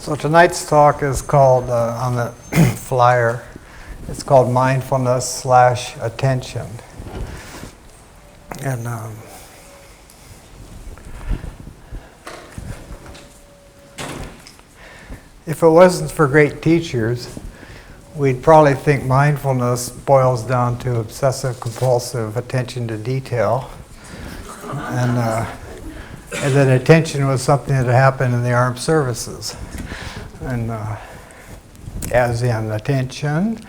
So tonight's talk is called, on the flyer, it's called Mindfulness / Attention. And if it wasn't for great teachers, we'd probably think mindfulness boils down to obsessive compulsive attention to detail. And that attention was something that happened in the armed services. And as in attention.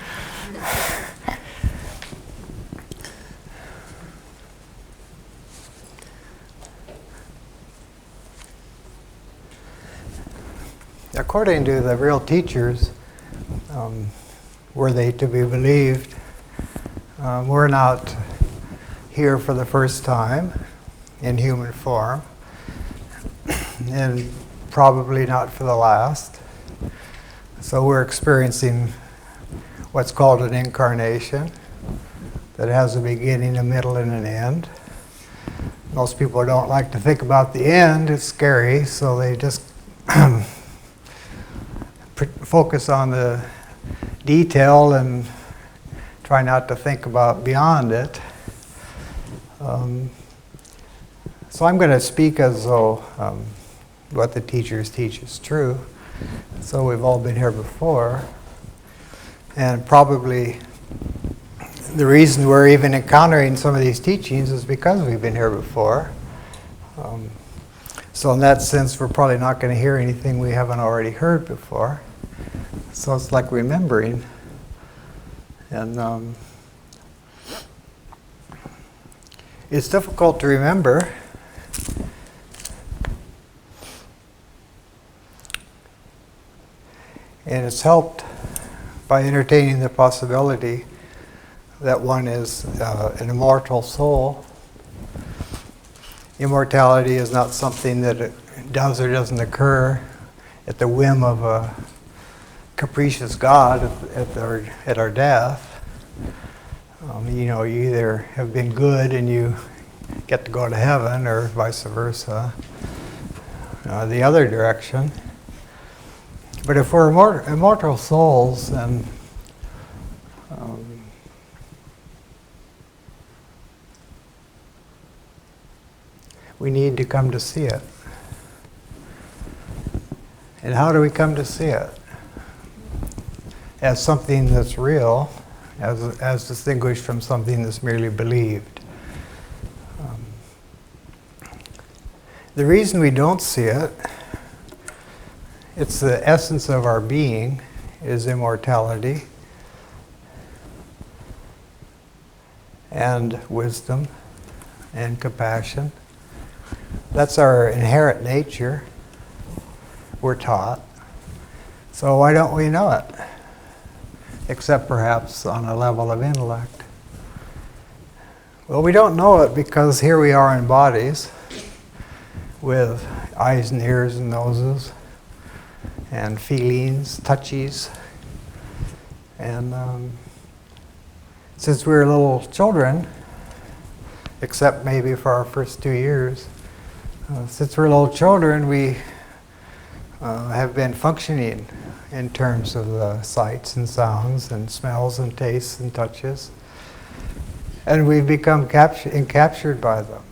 According to the real teachers, were they to be believed, we're not here for the first time in human form, and probably not for the last. So we're experiencing what's called an incarnation that has a beginning, a middle, and an end. Most people don't like to think about the end, it's scary, so they just focus on the detail and try not to think about beyond it. So I'm going to speak as though what the teachers teach is true. So we've all been here before. And probably the reason we're even encountering some of these teachings is because we've been here before. So in that sense, we're probably not going to hear anything we haven't already heard before. So it's like remembering. And it's difficult to remember. And it's helped by entertaining the possibility that one is an immortal soul. Immortality is not something that does or doesn't occur at the whim of a capricious God at our death. You either have been good and you get to go to heaven, or vice versa, the other direction. But if we're immortal souls, then we need to come to see it. And how do we come to see it? As something that's real, as distinguished from something that's merely believed. The reason we don't see it, it's the essence of our being, is immortality and wisdom and compassion. That's our inherent nature, we're taught. So why don't we know it? Except perhaps on a level of intellect. Well, we don't know it because here we are in bodies with eyes and ears and noses and feelings, touchies. And since we were little children, except maybe for our first 2 years, since we're little children, we have been functioning in terms of the sights and sounds and smells and tastes and touches. And we've become encaptured by them.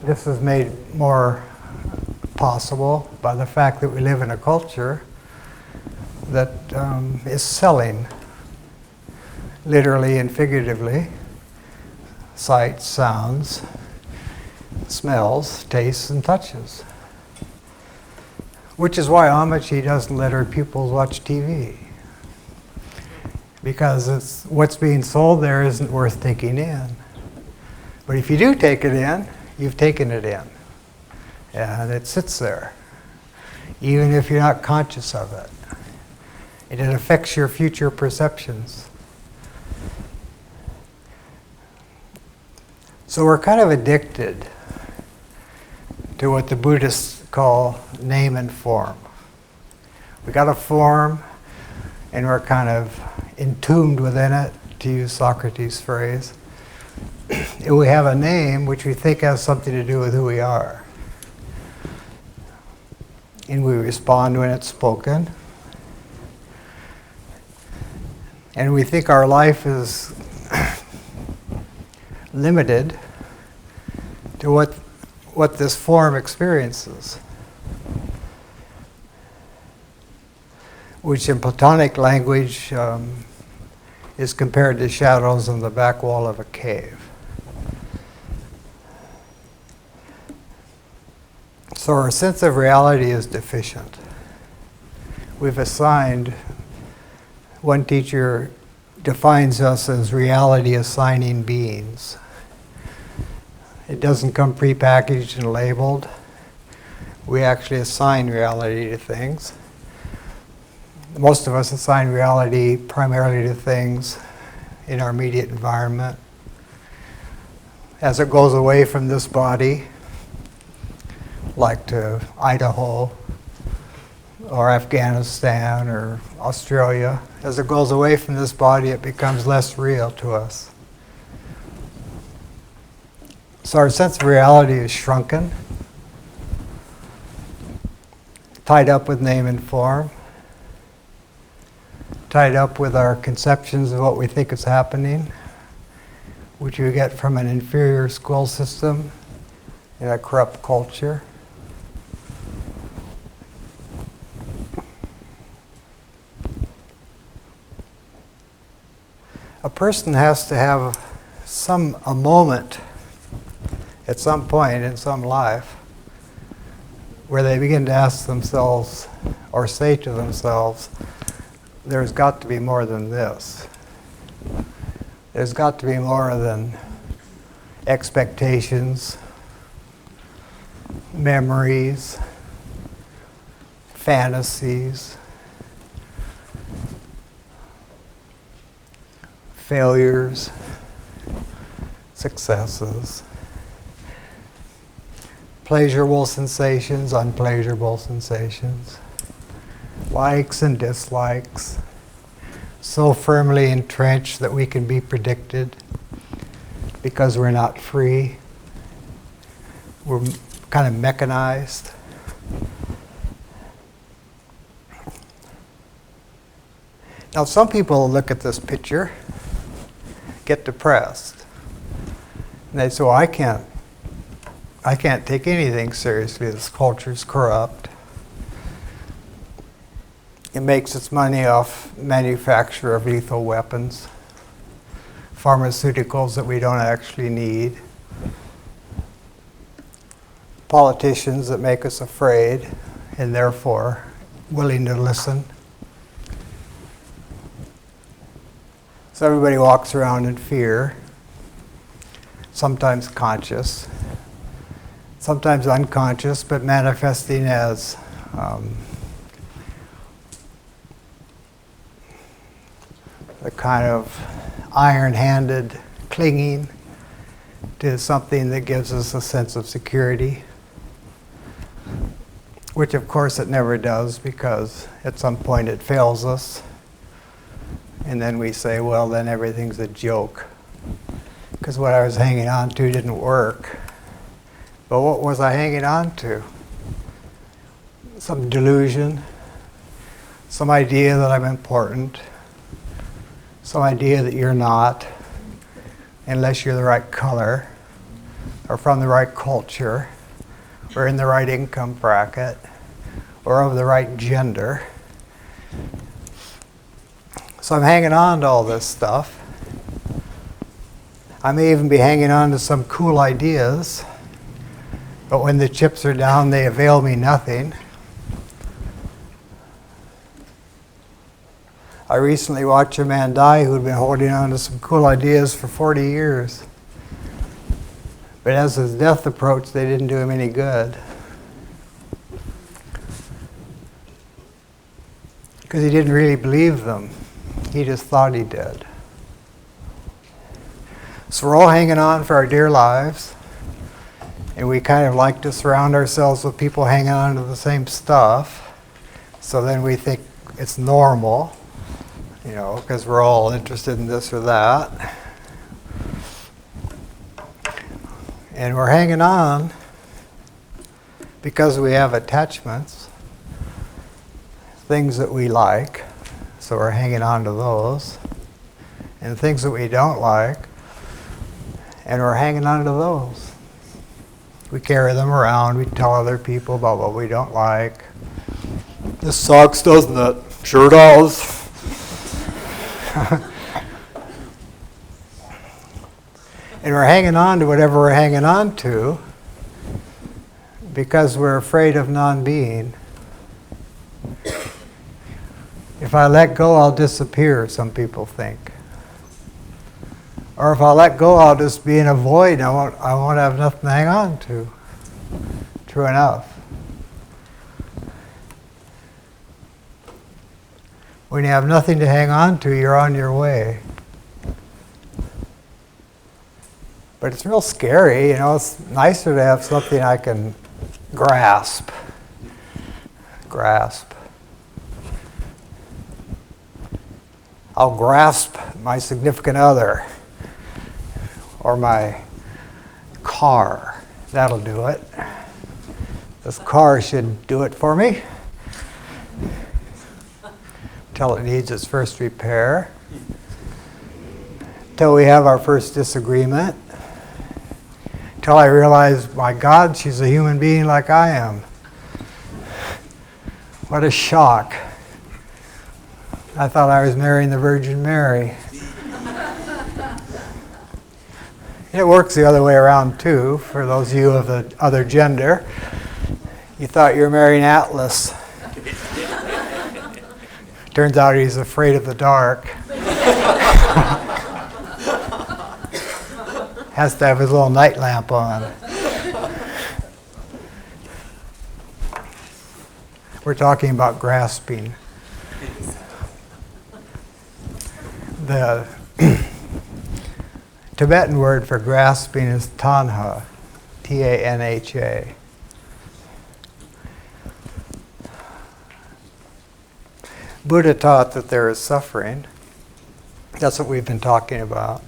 This is made more possible by the fact that we live in a culture that is selling, literally and figuratively, sights, sounds, smells, tastes, and touches. Which is why Amici doesn't let her pupils watch TV. Because what's being sold there isn't worth taking in. But if you do take it in, you've taken it in. And it sits there, even if you're not conscious of it. And it affects your future perceptions. So we're kind of addicted to what the Buddhists call name and form. We got a form, and we're kind of entombed within it, to use Socrates' phrase. And we have a name which we think has something to do with who we are. and we respond when it's spoken. And we think our life is limited to what this form experiences, which in Platonic language is compared to shadows on the back wall of a cave. So our sense of reality is deficient. We've assigned, one teacher defines us as reality assigning beings. It doesn't come prepackaged and labeled. We actually assign reality to things. Most of us assign reality primarily to things in our immediate environment. As it goes away from this body, like to Idaho or Afghanistan or Australia, as it goes away from this body, it becomes less real to us. So our sense of reality is shrunken, tied up with name and form, tied up with our conceptions of what we think is happening, which we get from an inferior school system in a corrupt culture. A person has to have a moment at some point in some life where they begin to ask themselves or say to themselves, there's got to be more than this. There's got to be more than expectations, memories, fantasies, failures, successes, pleasurable sensations, unpleasurable sensations, likes and dislikes, so firmly entrenched that we can be predicted because we're not free. We're kind of mechanized. Now, some people look at this picture, get depressed, and they say, well, I can't take anything seriously. This culture's corrupt. It makes its money off manufacture of lethal weapons, pharmaceuticals that we don't actually need, politicians that make us afraid and therefore willing to listen. So everybody walks around in fear, sometimes conscious, sometimes unconscious, but manifesting as the kind of iron-handed clinging to something that gives us a sense of security, which of course it never does, because at some point it fails us. And then we say, well, then everything's a joke, because what I was hanging on to didn't work. But what was I hanging on to? Some delusion, some idea that I'm important, some idea that you're not, unless you're the right color, or from the right culture, or in the right income bracket, or of the right gender. So I'm hanging on to all this stuff. I may even be hanging on to some cool ideas, but when the chips are down, they avail me nothing. I recently watched a man die who'd been holding on to some cool ideas for 40 years. But as his death approached, they didn't do him any good, because he didn't really believe them. He just thought he did. So we're all hanging on for our dear lives, and we kind of like to surround ourselves with people hanging on to the same stuff. So then we think it's normal, because we're all interested in this or that. And we're hanging on because we have attachments. things that we like, so we're hanging on to those, and things that we don't like, and we're hanging on to those. We carry them around, we tell other people about what we don't like. This sucks, doesn't it? Sure does. And we're hanging on to whatever we're hanging on to because we're afraid of non-being. If I let go, I'll disappear, some people think. Or if I let go, I'll just be in a void. I won't have nothing to hang on to. True enough. When you have nothing to hang on to, you're on your way. But it's real scary, you know. It's nicer to have something I can grasp. I'll grasp my significant other or my car. That'll do it. This car should do it for me till it needs its first repair, till we have our first disagreement, till I realize, my God, she's a human being like I am. What a shock. I thought I was marrying the Virgin Mary. It works the other way around too, for those of you of the other gender. You thought you were marrying Atlas. Turns out he's afraid of the dark. Has to have his little night lamp on. We're talking about grasping. The Tibetan word for grasping is tanha, T-A-N-H-A. Buddha taught that there is suffering. That's what we've been talking about.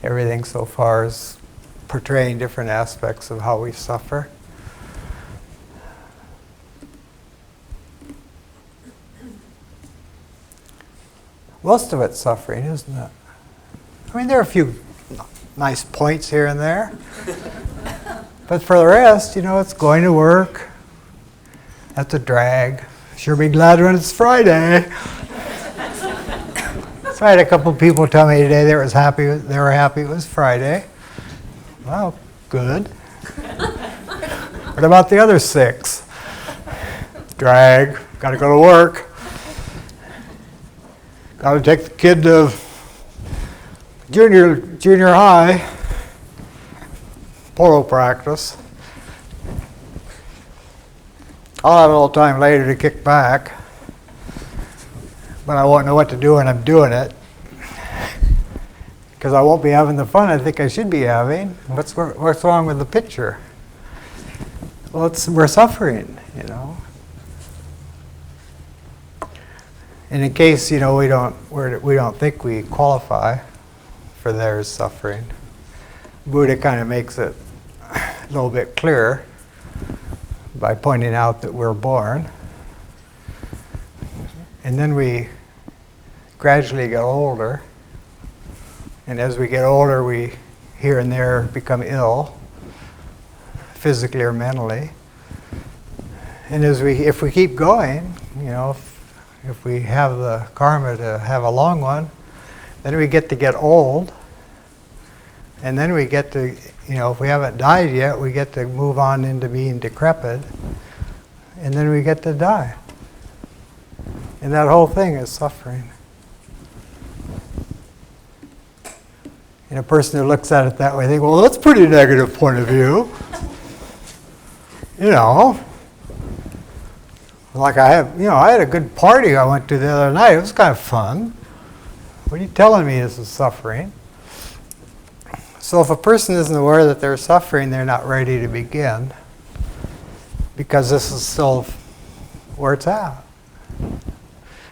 Everything so far is portraying different aspects of how we suffer. Most of it's suffering, isn't it? I mean, there are a few nice points here and there. But for the rest, you know, it's going to work. That's a drag. Sure be glad when it's Friday. So I had a couple people tell me today they were happy it was Friday. Well, good. What about the other 6? Drag. Got to go to work. Got to take the kid to junior high polo practice. I'll have a little time later to kick back, but I won't know what to do when I'm doing it, because I won't be having the fun I think I should be having. What's wrong with the picture? Well, we're suffering, you know. And in case, you know, we don't think we qualify for their suffering, Buddha kind of makes it a little bit clearer by pointing out that we're born, and then we gradually get older, and as we get older, we here and there become ill, physically or mentally. And if we keep going, you know, if we have the karma to have a long one, then we get old, and then we get to, you know, if we haven't died yet, we get to move on into being decrepit, and then we get to die. And that whole thing is suffering. And a person who looks at it that way, think, well, that's a pretty negative point of view. You know, like I had a good party I went to the other night. It was kind of fun. What are you telling me this is suffering? So if a person isn't aware that they're suffering, they're not ready to begin, because this is still where it's at.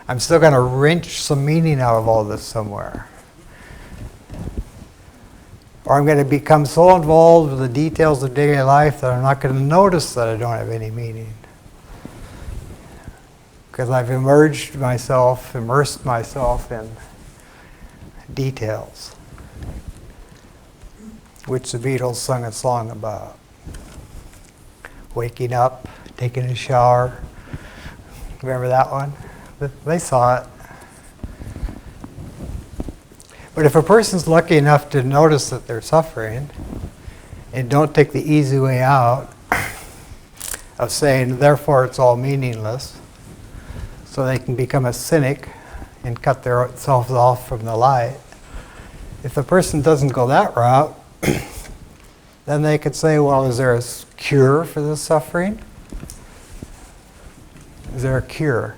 I'm still going to wrench some meaning out of all this somewhere. Or I'm going to become so involved with the details of daily life that I'm not going to notice that I don't have any meaning. because I've immersed myself in details, which the Beatles sung a song about. Waking up, taking a shower. Remember that one? They saw it. But if a person's lucky enough to notice that they're suffering and don't take the easy way out of saying, therefore it's all meaningless, so they can become a cynic and cut themselves off from the light. If the person doesn't go that route, then they could say, well, is there a cure for this suffering? Is there a cure?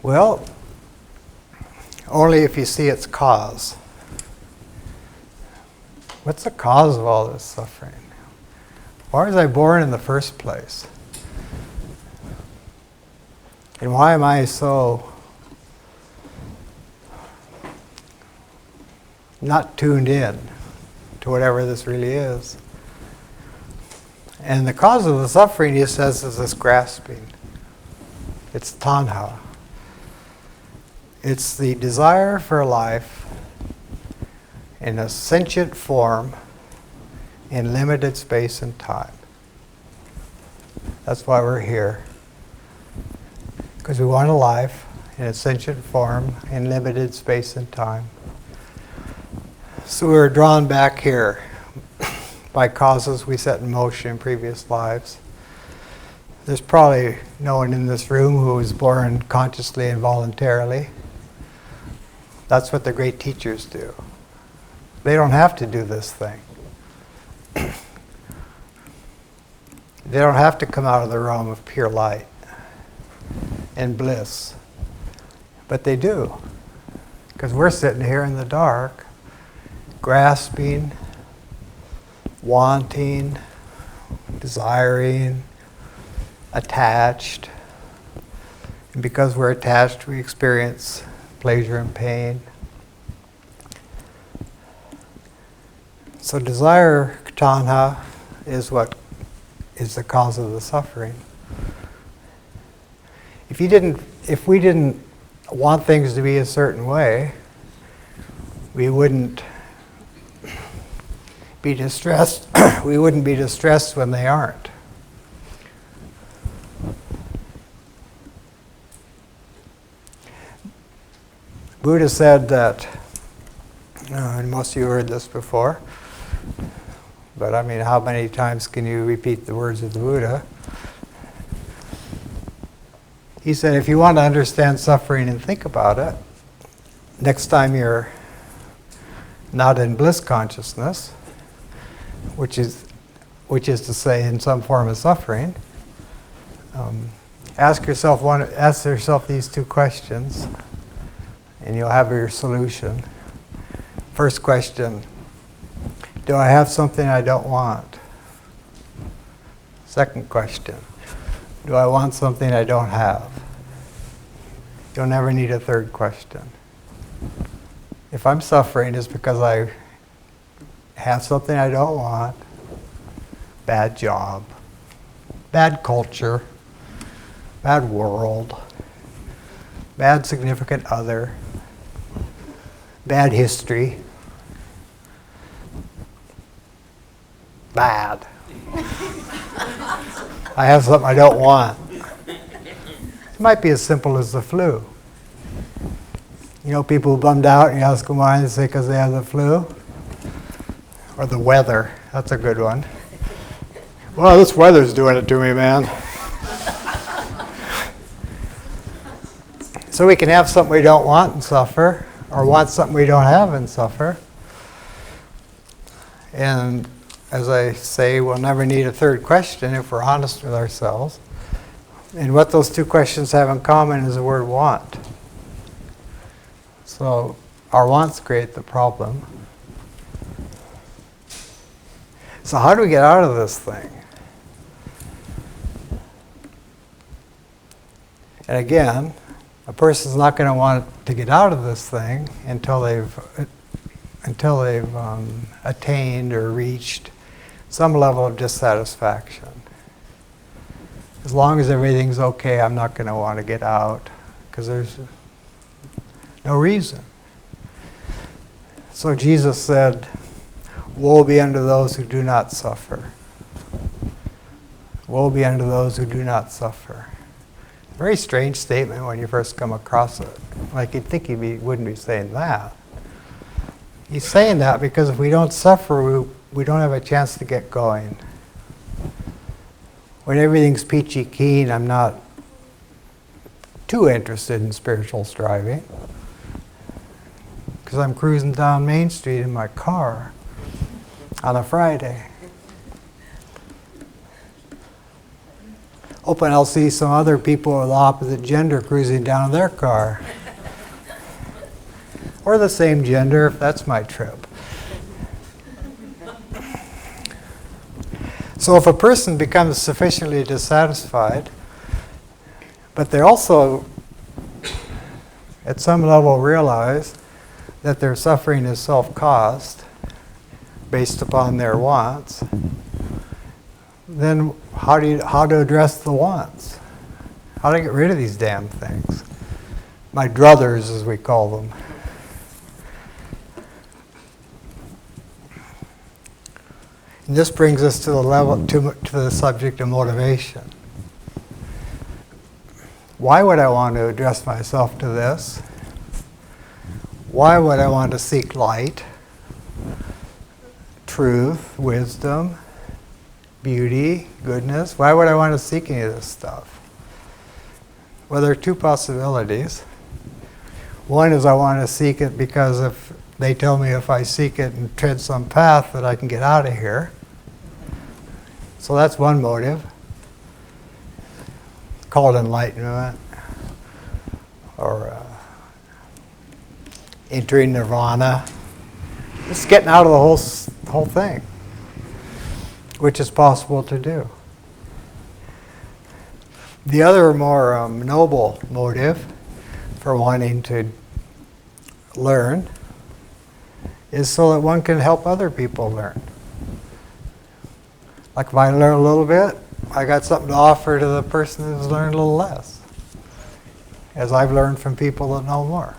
Well, only if you see its cause. What's the cause of all this suffering? Why was I born in the first place? And why am I so not tuned in to whatever this really is? And the cause of the suffering, he says, is this grasping. It's tanha. It's the desire for a life in a sentient form in limited space and time. That's why we're here. Because we want a life in a sentient form in limited space and time. So we're drawn back here by causes we set in motion in previous lives. There's probably no one in this room who was born consciously and voluntarily. That's what the great teachers do. They don't have to do this thing. They don't have to come out of the realm of pure light and bliss. But they do. Because we're sitting here in the dark, grasping, wanting, desiring, attached. And because we're attached, we experience pleasure and pain. So desire, tanha, is what is the cause of the suffering. If we didn't want things to be a certain way, we wouldn't be distressed. We wouldn't be distressed when they aren't. Buddha said that, and most of you heard this before, but I mean, how many times can you repeat the words of the Buddha? He said, if you want to understand suffering and think about it, next time you're not in bliss consciousness, which is to say in some form of suffering, ask yourself these two questions, and you'll have your solution. First question, do I have something I don't want? Second question, do I want something I don't have? You'll never need a third question. If I'm suffering, it's because I have something I don't want, bad job, bad culture, bad world, bad significant other, bad history, bad. I have something I don't want. It might be as simple as the flu. You know, people bummed out, and you ask them why, they say because they have the flu. Or the weather, that's a good one. Well, this weather's doing it to me, man. So we can have something we don't want and suffer, or want something we don't have and suffer. And as I say, we'll never need a third question if we're honest with ourselves. And what those two questions have in common is the word want. So our wants create the problem. So how do we get out of this thing? And again, a person's not going to want to get out of this thing until they've attained or reached some level of dissatisfaction. As long as everything's okay, I'm not going to want to get out, because there's no reason. So Jesus said, woe be unto those who do not suffer. Woe be unto those who do not suffer. Very strange statement when you first come across it. Like you'd think wouldn't be saying that. He's saying that because if we don't suffer, we don't have a chance to get going. When everything's peachy keen, I'm not too interested in spiritual striving, because I'm cruising down Main Street in my car on a Friday. Hoping I'll see some other people of the opposite gender cruising down their car. Or the same gender, if that's my trip. So if a person becomes sufficiently dissatisfied, but they also, at some level, realize that their suffering is self-caused, based upon their wants, then how to address the wants? How to get rid of these damn things? My druthers, as we call them. And this brings us to the level to the subject of motivation. Why would I want to address myself to this? Why would I want to seek light, truth, wisdom, beauty, goodness? Why would I want to seek any of this stuff? Well, there are two possibilities. One is I want to seek it because if they tell me if I seek it and tread some path that I can get out of here. So that's one motive, called enlightenment, or entering nirvana. Just getting out of the whole thing, which is possible to do. The other more noble motive for wanting to learn is so that one can help other people learn. Like if I learn a little bit, I got something to offer to the person who's learned a little less, as I've learned from people that know more.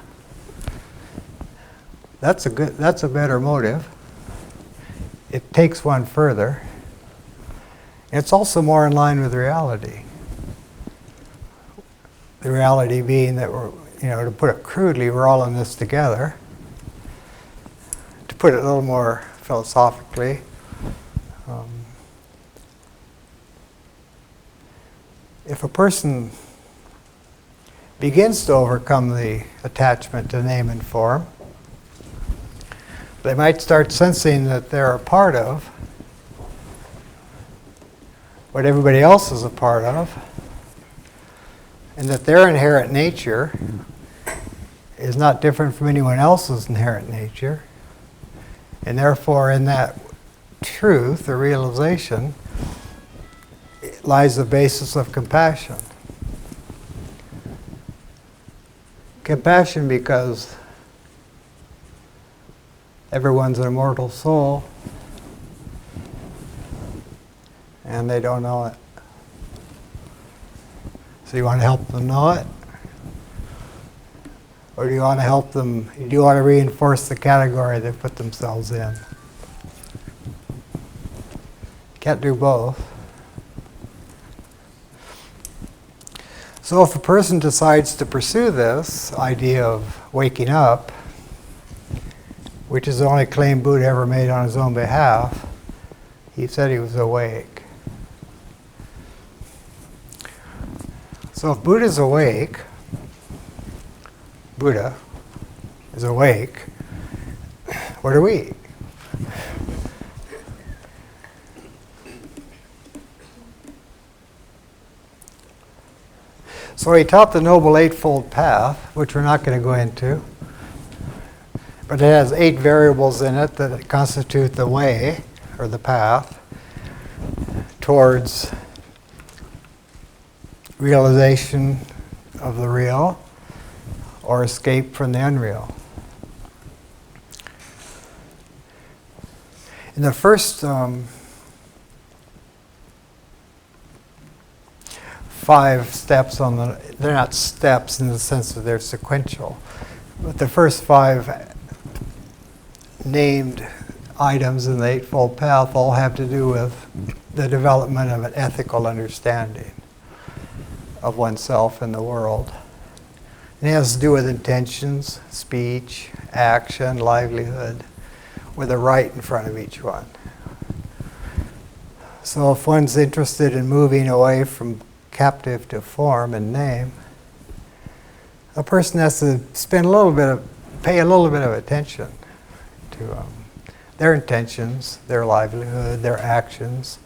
That's a better motive. It takes one further. It's also more in line with reality. The reality being that we're, to put it crudely, we're all in this together. To put it a little more philosophically, if a person begins to overcome the attachment to name and form, they might start sensing that they're a part of what everybody else is a part of, and that their inherent nature is not different from anyone else's inherent nature, and therefore in that truth, or realization, lies the basis of compassion. Compassion because everyone's an immortal soul and they don't know it. So you want to help them know it? Or do you want to help them, do you want to reinforce the category they put themselves in? Can't do both. So if a person decides to pursue this idea of waking up, which is the only claim Buddha ever made on his own behalf, he said he was awake. So if Buddha is awake, what are we? So he taught the Noble Eightfold Path, which we're not going to go into, but it has 8 variables in it that constitute the way, or the path, towards realization of the real, or escape from the unreal. In the first 5 steps they're not steps in the sense that they're sequential, but the first 5 named items in the Eightfold Path all have to do with the development of an ethical understanding of oneself and the world. And it has to do with intentions, speech, action, livelihood, with a right in front of each one. So if one's interested in moving away from captive to form and name, a person has to pay a little bit of attention to their intentions, their livelihood, their actions,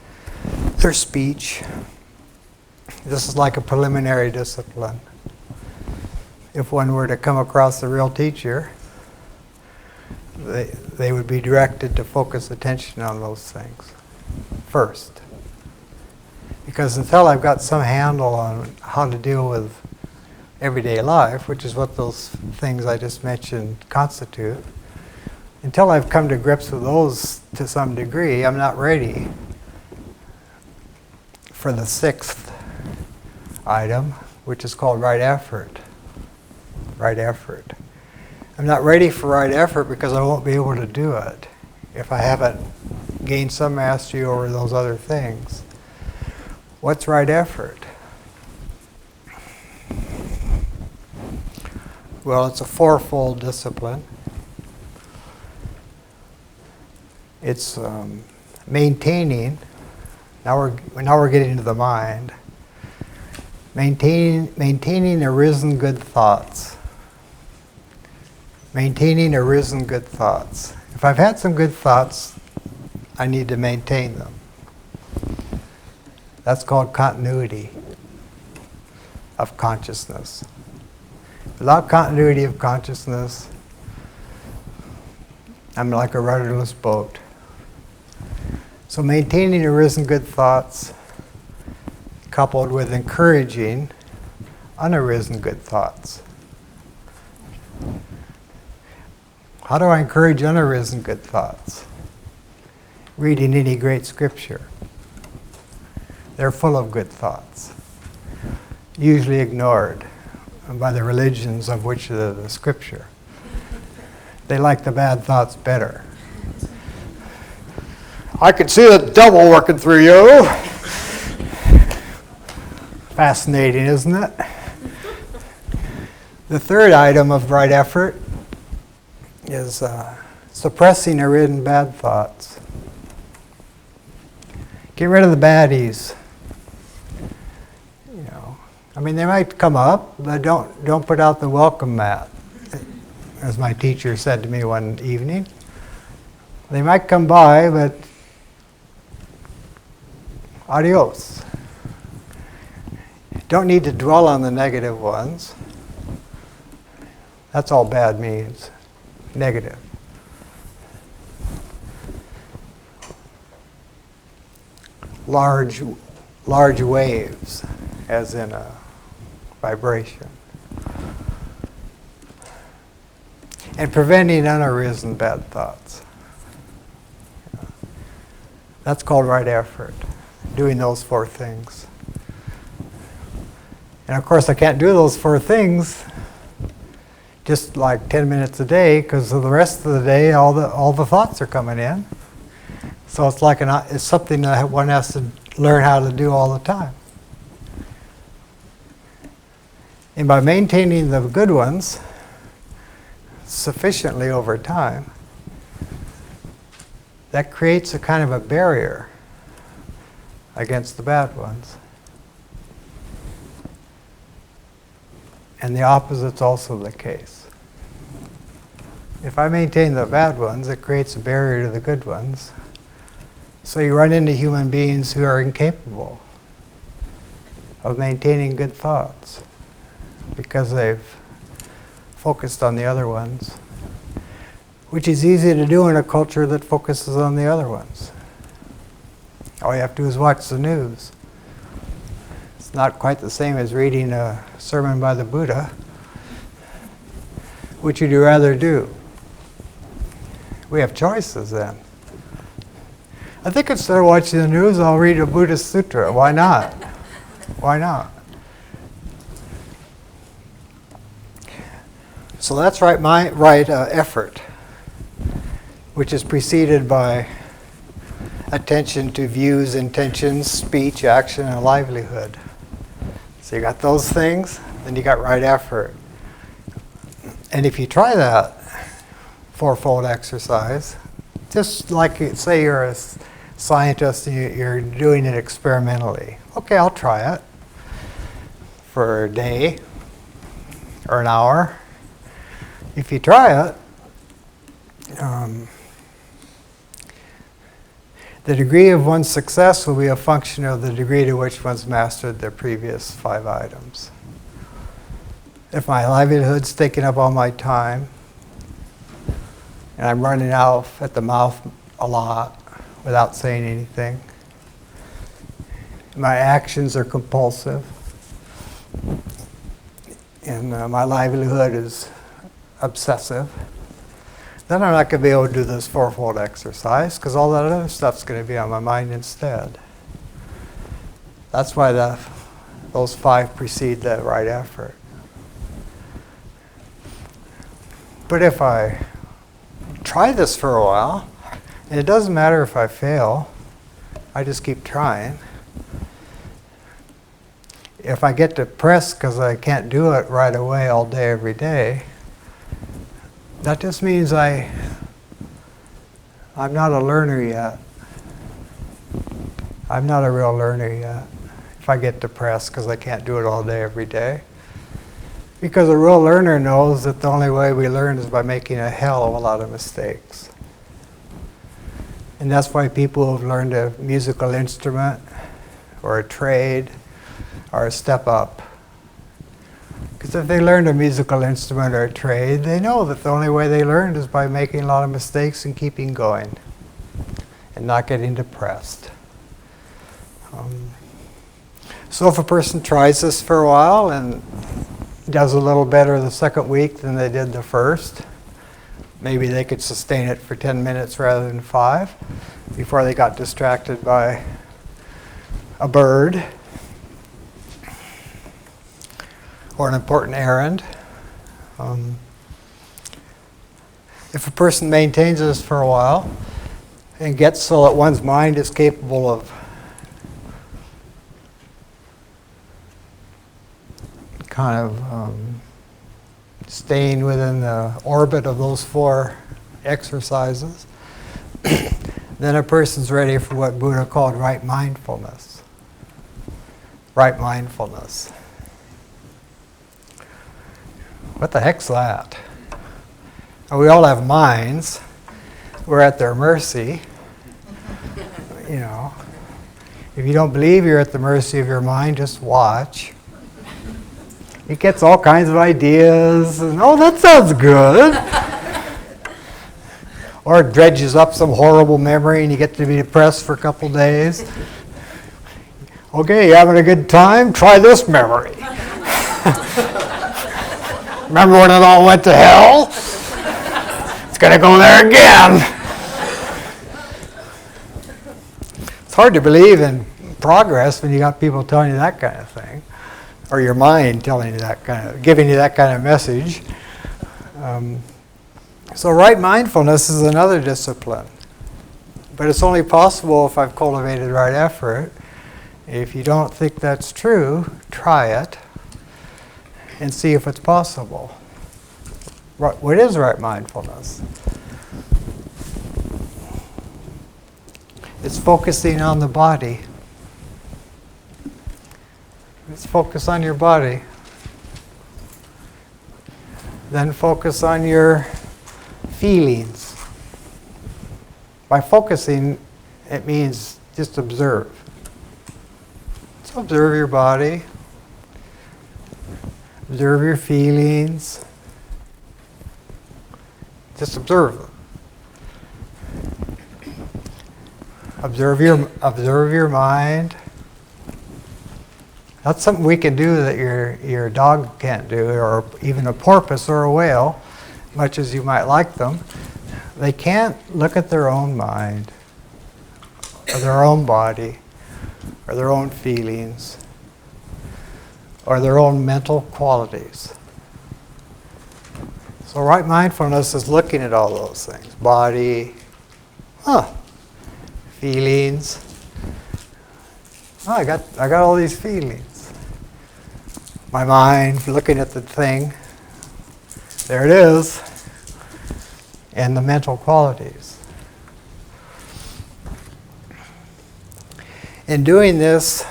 their speech. This is like a preliminary discipline. If one were to come across the real teacher, they would be directed to focus attention on those things first. Because until I've got some handle on how to deal with everyday life, which is what those things I just mentioned constitute, until I've come to grips with those to some degree, I'm not ready for the 6th item, which is called right effort. Right effort. I'm not ready for right effort because I won't be able to do it if I haven't gained some mastery over those other things. What's right effort? Well, it's a 4-fold discipline. It's maintaining. Now we're getting into the mind. Maintaining arisen good thoughts. Maintaining arisen good thoughts. If I've had some good thoughts, I need to maintain them. That's called continuity of consciousness. Without continuity of consciousness, I'm like a rudderless boat. So maintaining arisen good thoughts coupled with encouraging unarisen good thoughts. How do I encourage unarisen good thoughts? Reading any great scripture. They're full of good thoughts, usually ignored by the religions of which the scripture. They like the bad thoughts better. I can see the devil working through you. Fascinating, isn't it? The 3rd item of right effort is suppressing arisen bad thoughts. Get rid of the baddies. I mean, they might come up, but don't put out the welcome mat, as my teacher said to me one evening. They might come by, but adios. Don't need to dwell on the negative ones. That's all bad means. Negative. Large waves, as in a vibration. And preventing unarisen bad thoughts. That's called right effort, doing those 4 things. And of course I can't do those 4 things just like 10 minutes a day, because the rest of the day all the thoughts are coming in. So it's like it's something that one has to learn how to do all the time. And by maintaining the good ones sufficiently over time, that creates a kind of a barrier against the bad ones. And the opposite's also the case. If I maintain the bad ones, it creates a barrier to the good ones. So you run into human beings who are incapable of maintaining good thoughts because they've focused on the other ones, which is easy to do in a culture that focuses on the other ones. All you have to do is watch the news. It's not quite the same as reading a sermon by the Buddha. Which would you rather do? We have choices then. I think instead of watching the news, I'll read a Buddhist sutra. Why not? Why not? So that's right effort, which is preceded by attention to views, intentions, speech, action, and livelihood. So you got those things, then you got right effort. And if you try that fourfold exercise, just like say you're a scientist and you're doing it experimentally. Okay, I'll try it for a day or an hour. If you try it, the degree of one's success will be a function of the degree to which one's mastered the previous 5 items. If my livelihood's taking up all my time, and I'm running out at the mouth a lot without saying anything, my actions are compulsive, and my livelihood is obsessive, then I'm not going to be able to do this fourfold exercise because all that other stuff's going to be on my mind instead. That's why those 5 precede the right effort. But if I try this for a while, and it doesn't matter if I fail, I just keep trying. If I get depressed because I can't do it right away all day, every day, that just means I'm not a learner yet. I'm not a real learner yet if I get depressed because I can't do it all day, every day. Because a real learner knows that the only way we learn is by making a hell of a lot of mistakes. And that's why people who've learned a musical instrument or a trade or a step up. Because if they learned a musical instrument or a trade, they know that the only way they learned is by making a lot of mistakes and keeping going and not getting depressed. So if a person tries this for a while and does a little better the second week than they did the first, maybe they could sustain it for 10 minutes rather than 5 before they got distracted by a bird or an important errand. If a person maintains this for a while and gets so that one's mind is capable of kind of staying within the orbit of those 4 exercises, then a person's ready for what Buddha called right mindfulness. Right mindfulness. What the heck's that? We all have minds. We're at their mercy. You know, if you don't believe you're at the mercy of your mind, just watch. It gets all kinds of ideas, and oh, that sounds good. Or it dredges up some horrible memory and you get to be depressed for a couple days. Okay, you having a good time? Try this memory. Remember when it all went to hell? It's going to go there again. It's hard to believe in progress when you got people telling you that kind of thing, or your mind telling you that giving you that kind of message. So right mindfulness is another discipline, but it's only possible if I've cultivated right effort. If you don't think that's true, try it and see if it's possible. What is right mindfulness? It's focusing on the body. Let's focus on your body. Then focus on your feelings. By focusing, it means just observe. So observe your body. Observe your feelings. Just observe them. Observe your mind. That's something we can do that your dog can't do, or even a porpoise or a whale, much as you might like them. They can't look at their own mind, or their own body, or their own feelings, or their own mental qualities. So right mindfulness is looking at all those things. Body, feelings. Oh, I got all these feelings. My mind, looking at the thing. There it is. And the mental qualities. In doing this,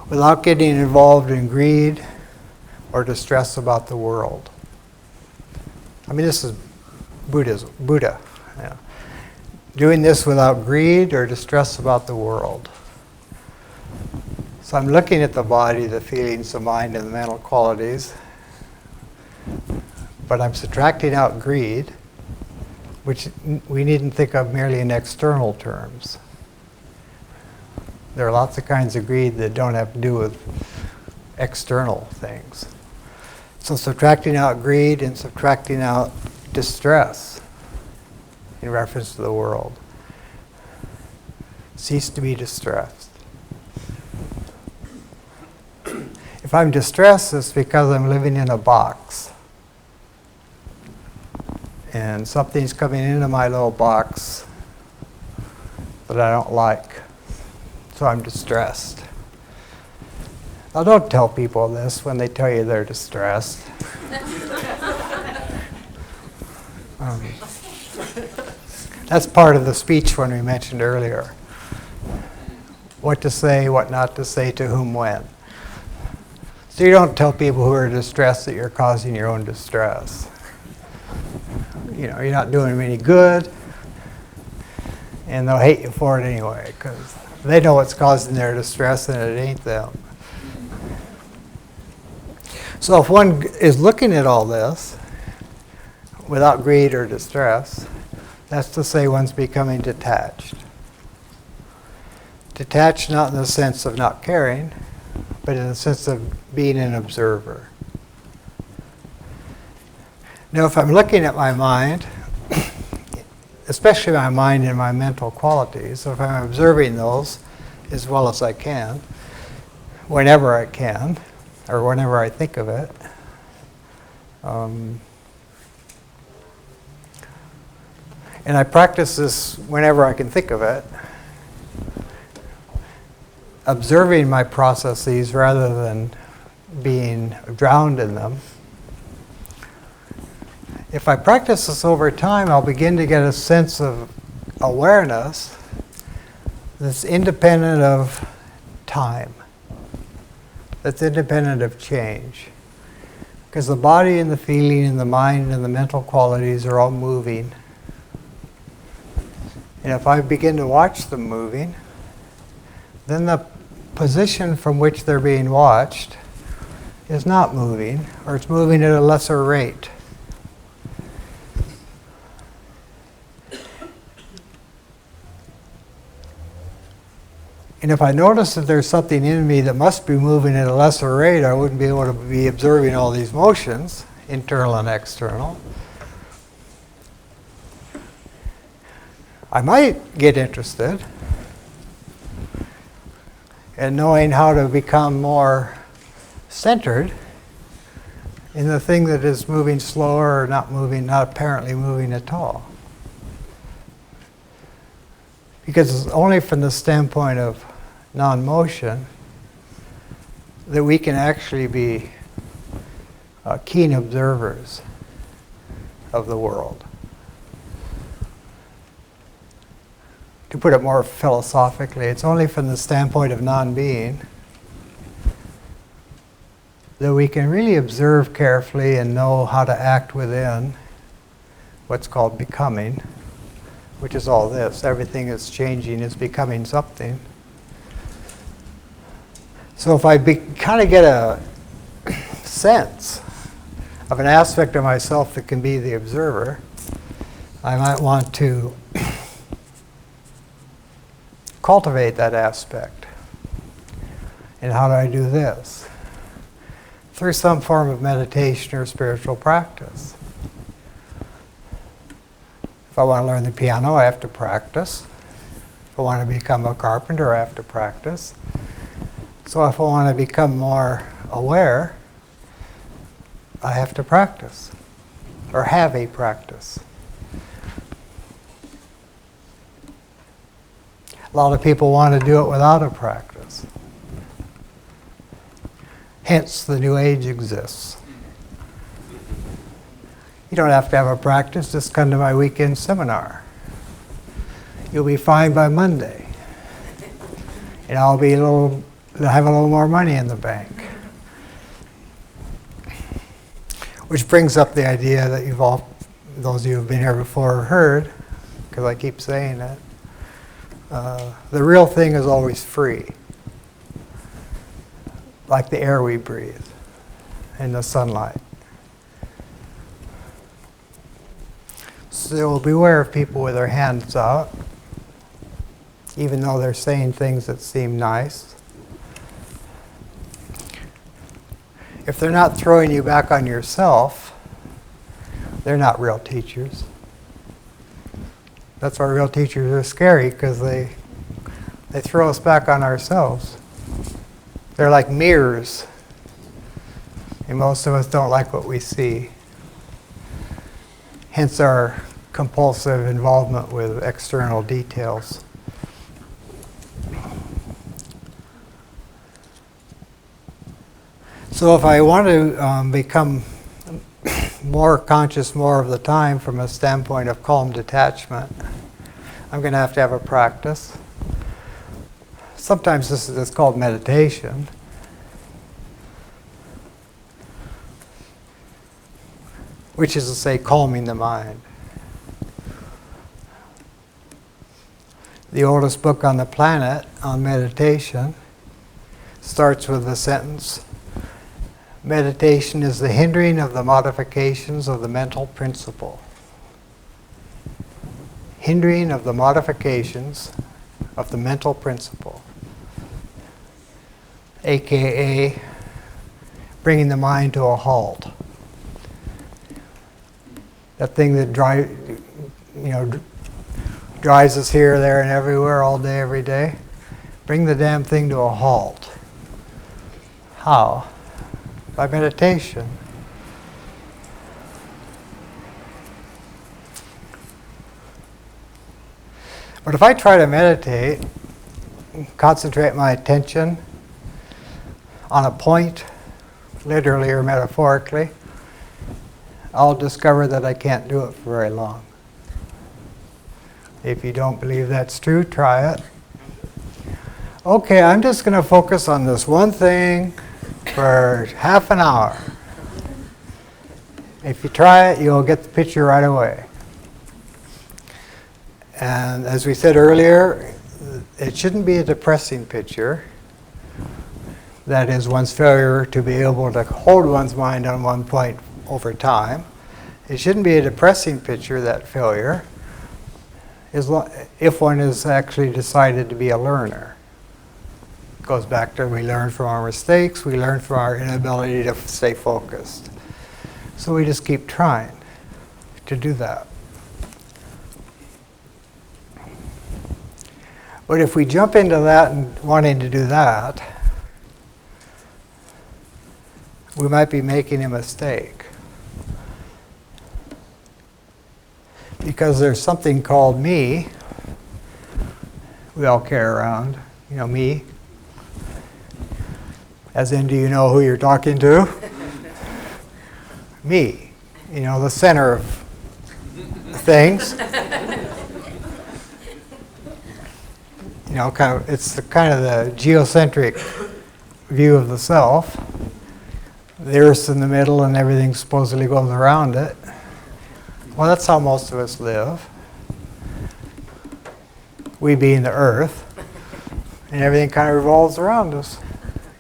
without getting involved in greed or distress about the world. I mean, this is Buddha. Yeah. Doing this without greed or distress about the world. So I'm looking at the body, the feelings, the mind, and the mental qualities, but I'm subtracting out greed, which we needn't think of merely in external terms. There are lots of kinds of greed that don't have to do with external things. So subtracting out greed and subtracting out distress in reference to the world. Cease to be distressed. If I'm distressed, it's because I'm living in a box. And something's coming into my little box that I don't like. So I'm distressed. Now don't tell people this when they tell you they're distressed. That's part of the speech when we mentioned earlier. What to say, what not to say, to whom, when. So you don't tell people who are distressed that you're causing your own distress. You know, you're not doing them any good, and they'll hate you for it anyway, because they know what's causing their distress and it ain't them. So if one is looking at all this without greed or distress, that's to say one's becoming detached. Detached not in the sense of not caring, but in the sense of being an observer. Now if I'm looking at my mind, especially my mind and my mental qualities, if I'm observing those as well as I can, whenever I can, or whenever I think of it, and I practice this whenever I can think of it, observing my processes rather than being drowned in them. If I practice this over time, I'll begin to get a sense of awareness that's independent of time, that's independent of change. Because the body and the feeling and the mind and the mental qualities are all moving. And if I begin to watch them moving, then the position from which they're being watched is not moving, or it's moving at a lesser rate. And if I notice that there's something in me that must be moving at a lesser rate, I wouldn't be able to be observing all these motions, internal and external. I might get interested in knowing how to become more centered in the thing that is moving slower or not moving, not apparently moving at all. Because it's only from the standpoint of non-motion that we can actually be keen observers of the world. To put it more philosophically, it's only from the standpoint of non-being that we can really observe carefully and know how to act within what's called becoming, which is all this. Everything is changing, is becoming something. So if I kind of get a sense of an aspect of myself that can be the observer, I might want to cultivate that aspect. And how do I do this? Through some form of meditation or spiritual practice. If I want to learn the piano, I have to practice. If I want to become a carpenter, I have to practice. So if I want to become more aware, I have to practice, or have a practice. A lot of people want to do it without a practice. Hence, the New Age exists. You don't have to have a practice, just come to my weekend seminar. You'll be fine by Monday. And I'll have a little more money in the bank. Which brings up the idea that those of you who've been here before heard, because I keep saying it, the real thing is always free. Like the air we breathe and the sunlight. So beware of people with their hands out, even though they're saying things that seem nice. If they're not throwing you back on yourself, they're not real teachers. That's why real teachers are scary, because they throw us back on ourselves. They're like mirrors, and most of us don't like what we see. Hence our compulsive involvement with external details. So if I want to become more conscious more of the time from a standpoint of calm detachment, I'm going to have a practice. Sometimes this is called meditation. Which is to say, calming the mind. The oldest book on the planet on meditation starts with the sentence, meditation is the hindering of the modifications of the mental principle. Hindering of the modifications of the mental principle. AKA bringing the mind to a halt. That thing that drives us here, there, and everywhere, all day, every day. Bring the damn thing to a halt. How? By meditation. But if I try to meditate, concentrate my attention on a point, literally or metaphorically, I'll discover that I can't do it for very long. If you don't believe that's true, try it. Okay, I'm just going to focus on this one thing for half an hour. If you try it, you'll get the picture right away. And as we said earlier, it shouldn't be a depressing picture. That is, one's failure to be able to hold one's mind on one point over time. It shouldn't be a depressing picture, that failure, if one has actually decided to be a learner. It goes back to we learn from our mistakes, we learn from our inability to stay focused. So we just keep trying to do that. But if we jump into that and wanting to do that, we might be making a mistake. Because there's something called me. We all carry around, me. As in, do you know who you're talking to? Me. The center of things. It's kind of the geocentric view of the self. The Earth's in the middle and everything supposedly goes around it. Well, that's how most of us live. We being the Earth. And everything kind of revolves around us.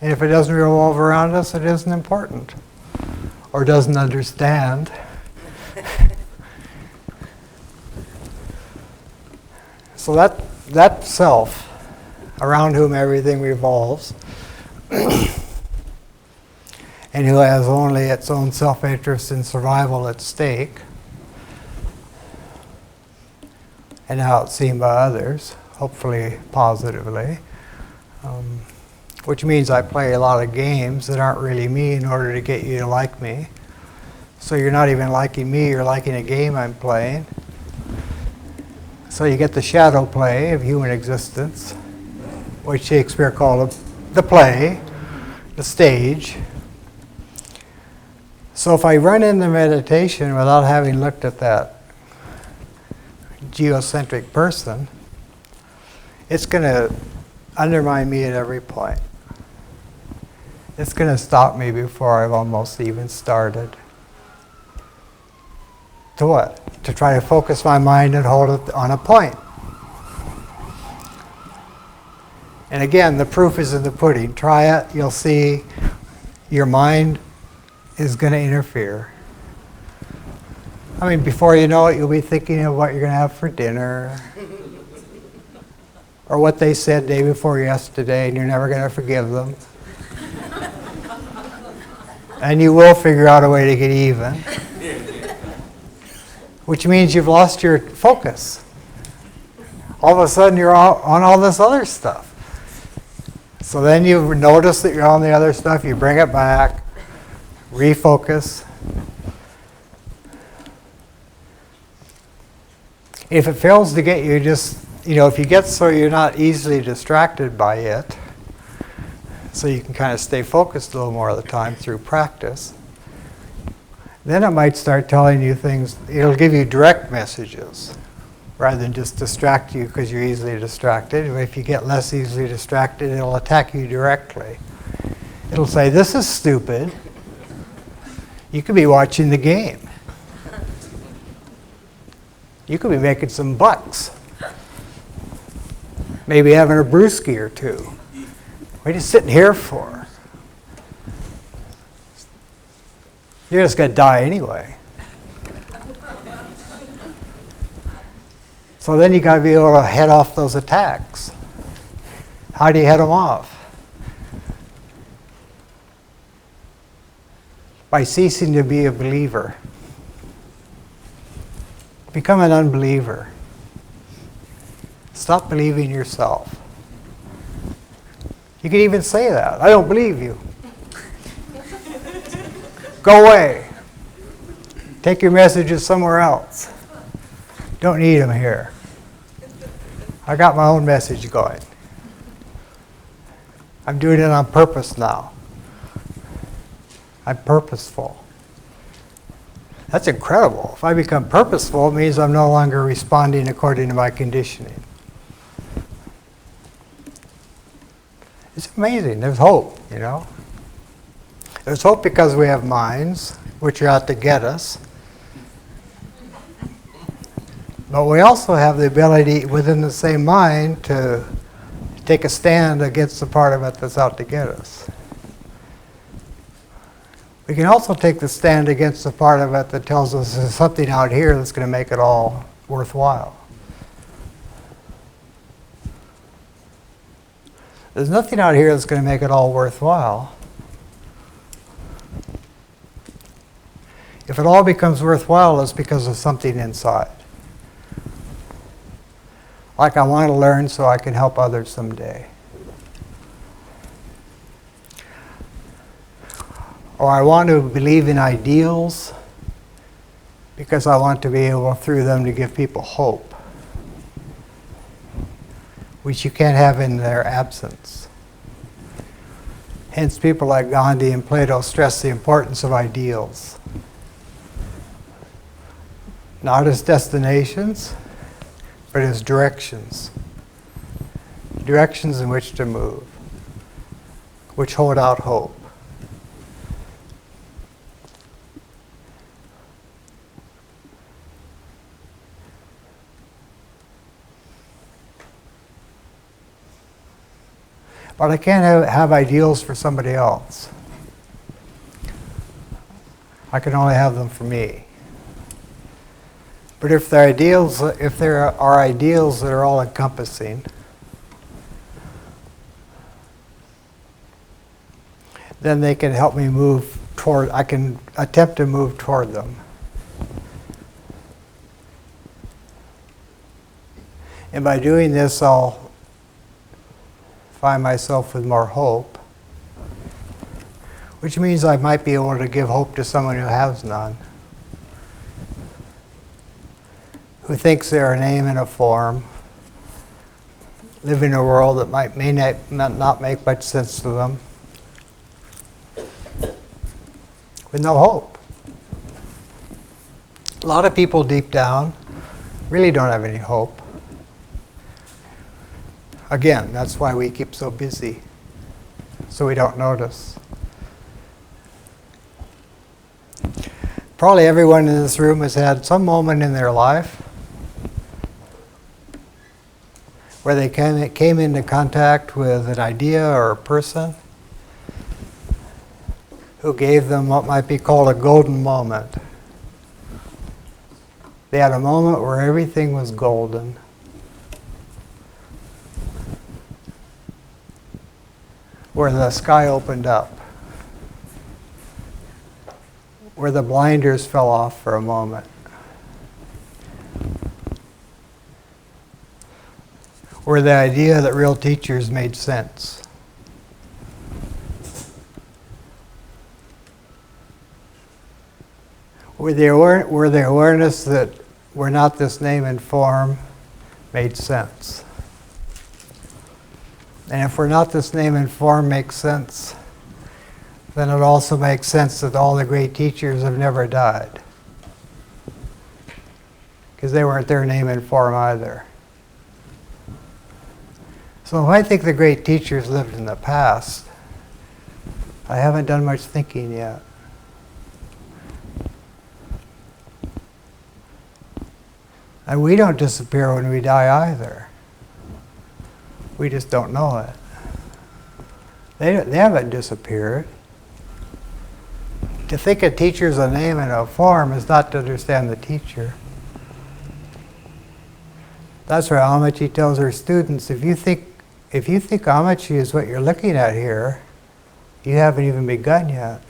And if it doesn't revolve around us, it isn't important. Or doesn't understand. So that self, around whom everything revolves, and who has only its own self-interest and survival at stake, and how it's seen by others, hopefully positively, which means I play a lot of games that aren't really me in order to get you to like me. So you're not even liking me, you're liking a game I'm playing. So you get the shadow play of human existence, which Shakespeare called the play, the stage. So if I run into meditation without having looked at that geocentric person, it's going to undermine me at every point. It's going to stop me before I've almost even started. To what? To try to focus my mind and hold it on a point. And again, the proof is in the pudding. Try it, you'll see your mind is going to interfere. I mean, before you know it, you'll be thinking of what you're going to have for dinner, or what they said day before yesterday, and you're never going to forgive them. And you will figure out a way to get even, which means you've lost your focus. All of a sudden, you're on all this other stuff. So then you notice that you're on the other stuff, you bring it back, refocus. If it fails to get you, just, if you get so you're not easily distracted by it, so you can kind of stay focused a little more of the time through practice, then it might start telling you things. It'll give you direct messages rather than just distract you because you're easily distracted. If you get less easily distracted, it'll attack you directly. It'll say, this is stupid. You could be watching the game. You could be making some bucks. Maybe having a brewski or two. What are you sitting here for? You're just going to die anyway. So then you got to be able to head off those attacks. How do you head them off? By ceasing to be a believer. Become an unbeliever. Stop believing yourself. You can even say that. I don't believe you. Go away. Take your messages somewhere else. Don't need them here. I got my own message going. I'm doing it on purpose now. I'm purposeful. That's incredible. If I become purposeful, it means I'm no longer responding according to my conditioning. It's amazing. There's hope, There's hope because we have minds, which are out to get us. But we also have the ability within the same mind to take a stand against the part of it that's out to get us. We can also take the stand against the part of it that tells us there's something out here that's going to make it all worthwhile. There's nothing out here that's going to make it all worthwhile. If it all becomes worthwhile, it's because of something inside. Like I want to learn so I can help others someday. Or I want to believe in ideals because I want to be able through them to give people hope, which you can't have in their absence. Hence, people like Gandhi and Plato stress the importance of ideals. Not as destinations, but as directions. Directions in which to move, which hold out hope. But I can't have ideals for somebody else. I can only have them for me. But if there are ideals that are all encompassing, then they can help me move toward, I can attempt to move toward them. And by doing this, I'll find myself with more hope, which means I might be able to give hope to someone who has none. who thinks they're a name and a form, live in a world that may not make much sense to them, with no hope. A lot of people deep down really don't have any hope. Again, that's why we keep so busy, so we don't notice. Probably everyone in this room has had some moment in their life where they came into contact with an idea or a person who gave them what might be called a golden moment. They had a moment where everything was golden. Where the sky opened up. Where the blinders fell off for a moment. Where the idea that real teachers made sense. Where the awareness that we're not this name and form made sense. And if we're not this name and form makes sense, then it also makes sense that all the great teachers have never died. Because they weren't their name and form either. So if I think the great teachers lived in the past, I haven't done much thinking yet. And we don't disappear when we die either. We just don't know it. They haven't disappeared. To think a teacher's a name and a form is not to understand the teacher. That's why Amachi tells her students, if you think Amachi is what you're looking at here, you haven't even begun yet.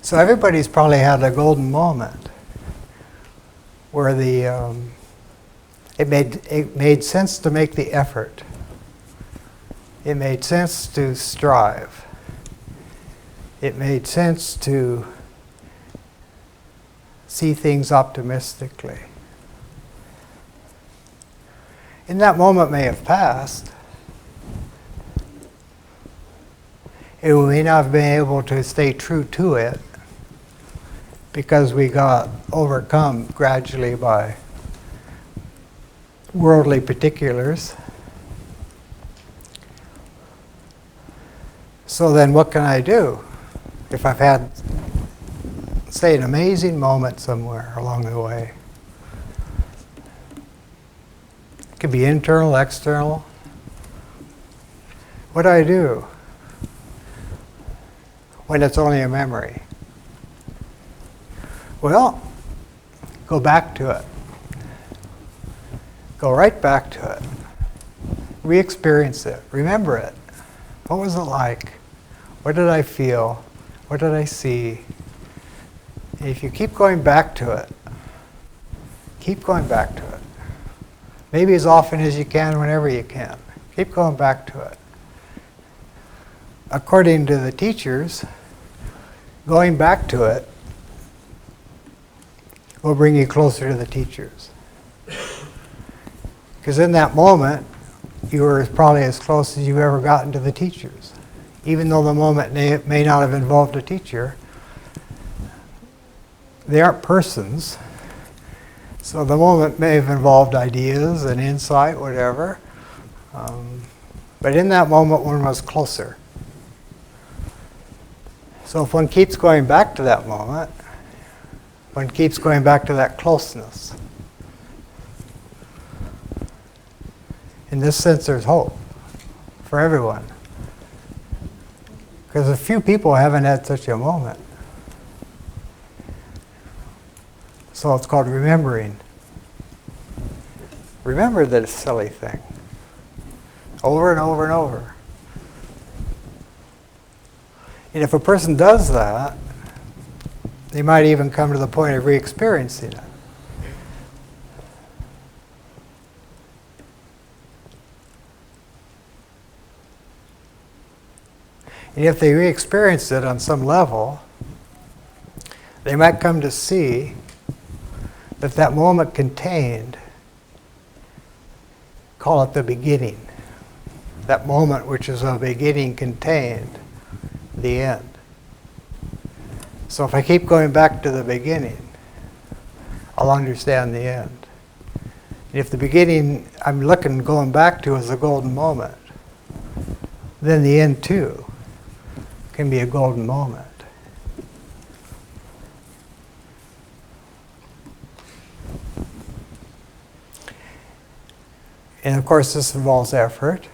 So everybody's probably had a golden moment where it made sense to make the effort. It made sense to strive. It made sense to see things optimistically. And that moment may have passed. We may not have been able to stay true to it because we got overcome gradually by worldly particulars. So then what can I do if I've had, say, an amazing moment somewhere along the way? It could be internal, external. What do I do when it's only a memory? Well, go back to it. Go right back to it. Re-experience it. Remember it. What was it like? What did I feel? What did I see? And if you keep going back to it, keep going back to it. Maybe as often as you can, whenever you can. Keep going back to it. According to the teachers, going back to it will bring you closer to the teachers. Because in that moment, you were probably as close as you've ever gotten to the teachers. Even though the moment may not have involved a teacher, they aren't persons. So the moment may have involved ideas and insight, whatever. But in that moment, one was closer. So if one keeps going back to that moment, one keeps going back to that closeness. In this sense, there's hope for everyone. Because a few people haven't had such a moment. So it's called remembering. Remember this silly thing. Over and over and over. And if a person does that, they might even come to the point of re-experiencing it. And if they re-experience it on some level, they might come to see that that moment contained, call it the beginning. That moment which is a beginning contained the end. So if I keep going back to the beginning, I'll understand the end. And if the beginning I'm going back to is a golden moment, then the end too can be a golden moment. And of course this involves effort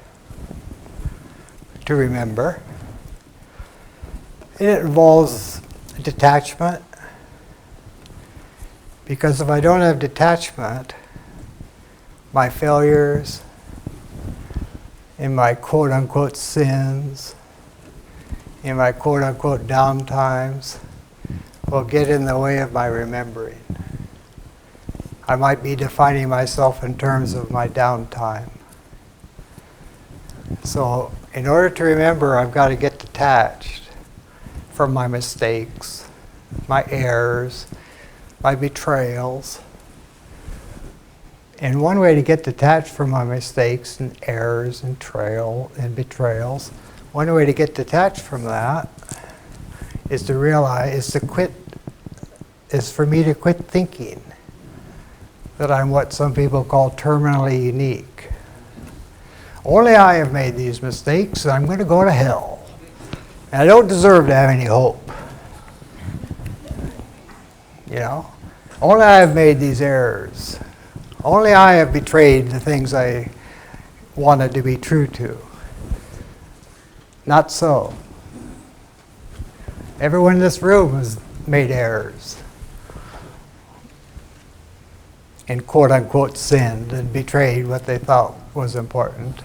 to remember. And it involves detachment, because if I don't have detachment, my failures and my quote-unquote sins and my quote-unquote downtimes will get in the way of my remembering. I might be defining myself in terms of my downtime. So in order to remember, I've got to get detached from my mistakes, my errors, my betrayals. And one way to get detached from my mistakes and errors and betrayals, one way to get detached from that is to realize, is for me to quit thinking that I'm what some people call terminally unique. Only I have made these mistakes, and I'm going to go to hell. And I don't deserve to have any hope. You know? Only I have made these errors. Only I have betrayed the things I wanted to be true to. Not so. Everyone in this room has made errors and quote-unquote sinned and betrayed what they thought was important.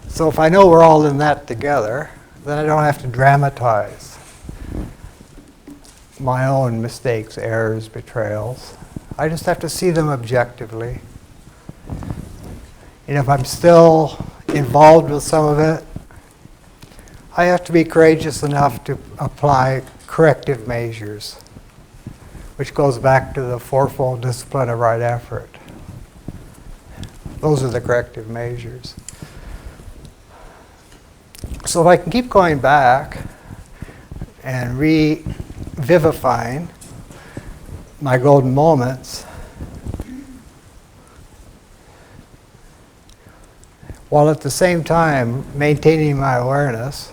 So if I know we're all in that together, then I don't have to dramatize my own mistakes, errors, betrayals. I just have to see them objectively. And if I'm still involved with some of it, I have to be courageous enough to apply corrective measures, which goes back to the fourfold discipline of right effort. Those are the corrective measures. So if I can keep going back and revivifying my golden moments, while at the same time maintaining my awareness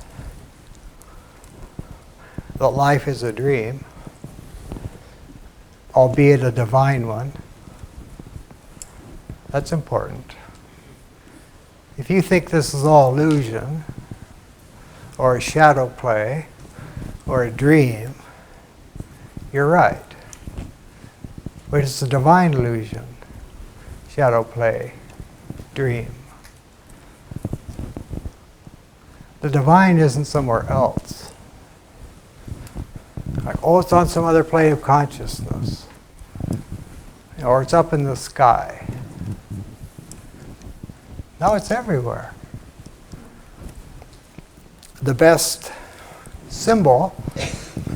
that life is a dream, albeit a divine one, that's important. If you think this is all illusion, or a shadow play, or a dream, you're right. But it's a divine illusion, shadow play, dream. The divine isn't somewhere else. Like, oh, it's on some other plane of consciousness. Or it's up in the sky. No, it's everywhere. The best symbol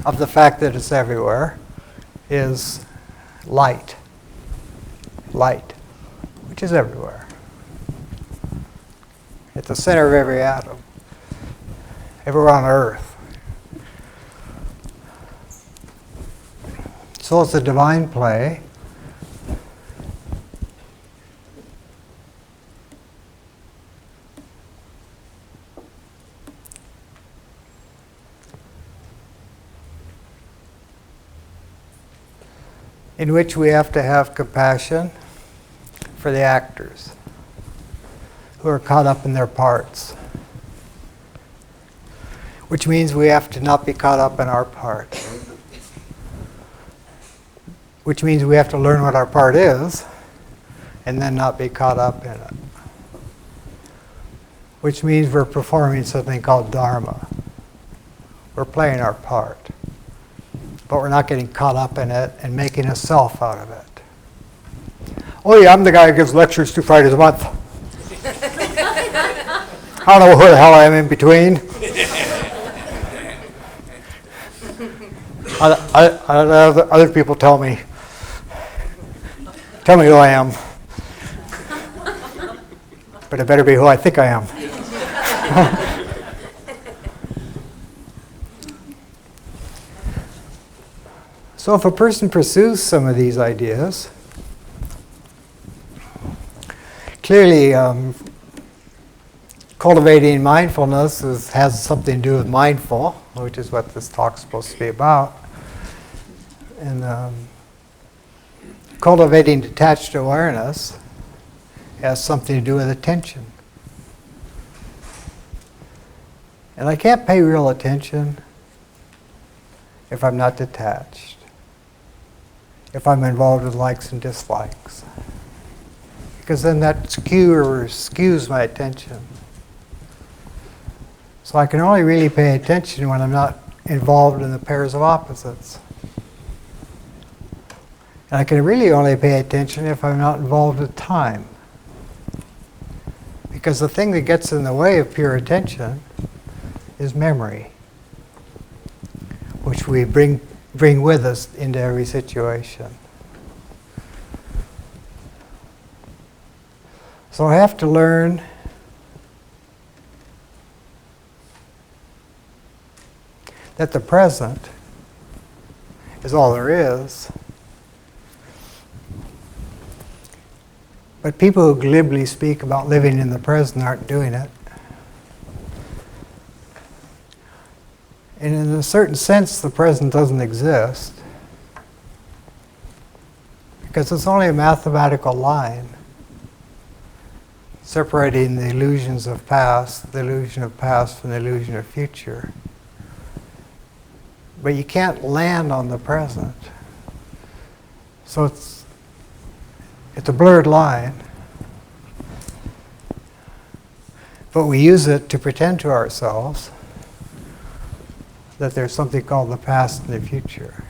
of the fact that it's everywhere is light. Light, which is everywhere. At the center of every atom. Everywhere on Earth. So it's a divine play. In which we have to have compassion for the actors who are caught up in their parts. Which means we have to not be caught up in our part. Which means we have to learn what our part is and then not be caught up in it. Which means we're performing something called dharma. We're playing our part. But we're not getting caught up in it and making a self out of it. Oh yeah, I'm the guy who gives lectures 2 Fridays a month. I don't know who the hell I am in between. Other people tell me who I am. But it better be who I think I am. So if a person pursues some of these ideas, clearly cultivating mindfulness has something to do with mindful, which is what this talk's supposed to be about. And cultivating detached awareness has something to do with attention. And I can't pay real attention if I'm not detached, if I'm involved with likes and dislikes, because then that skews my attention. So I can only really pay attention when I'm not involved in the pairs of opposites. And I can really only pay attention if I'm not involved with time. Because the thing that gets in the way of pure attention is memory, which we bring with us into every situation. So I have to learn that the present is all there is. But people who glibly speak about living in the present aren't doing it. And in a certain sense, the present doesn't exist, because it's only a mathematical line separating the illusions of past, the illusion of past from the illusion of future. But you can't land on the present. So it's a blurred line. But we use it to pretend to ourselves that there's something called the past and the future.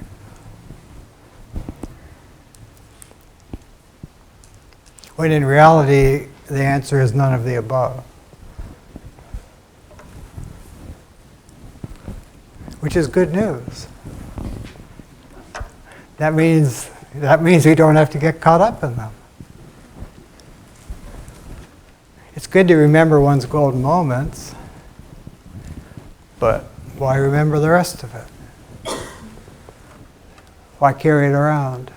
When in reality, the answer is none of the above. Which is good news. That means we don't have to get caught up in them. It's good to remember one's golden moments, but why remember the rest of it? Why carry it around?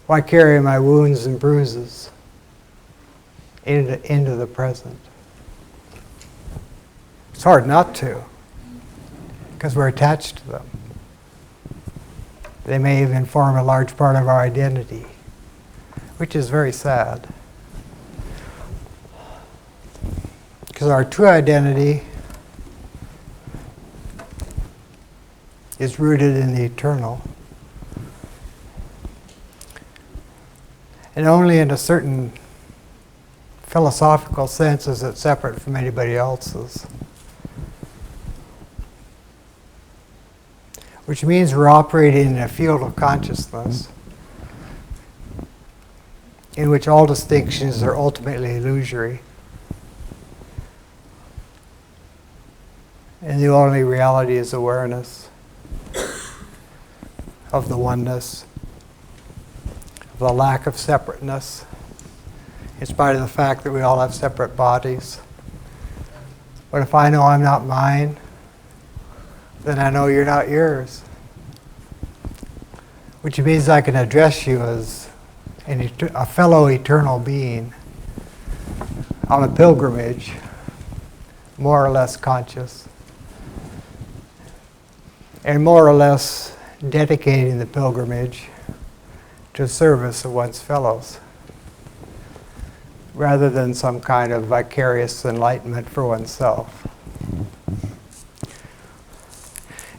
Why carry my wounds and bruises into the present? It's hard not to, because we're attached to them. They may even form a large part of our identity, which is very sad. Because our true identity is rooted in the eternal. And only in a certain philosophical sense is it separate from anybody else's. Which means we're operating in a field of consciousness in which all distinctions are ultimately illusory. And the only reality is awareness of the oneness, of the lack of separateness, in spite of the fact that we all have separate bodies. But if I know I'm not mine, then I know you're not yours. Which means I can address you as a fellow eternal being on a pilgrimage, more or less conscious, and more or less dedicating the pilgrimage to service of one's fellows, rather than some kind of vicarious enlightenment for oneself.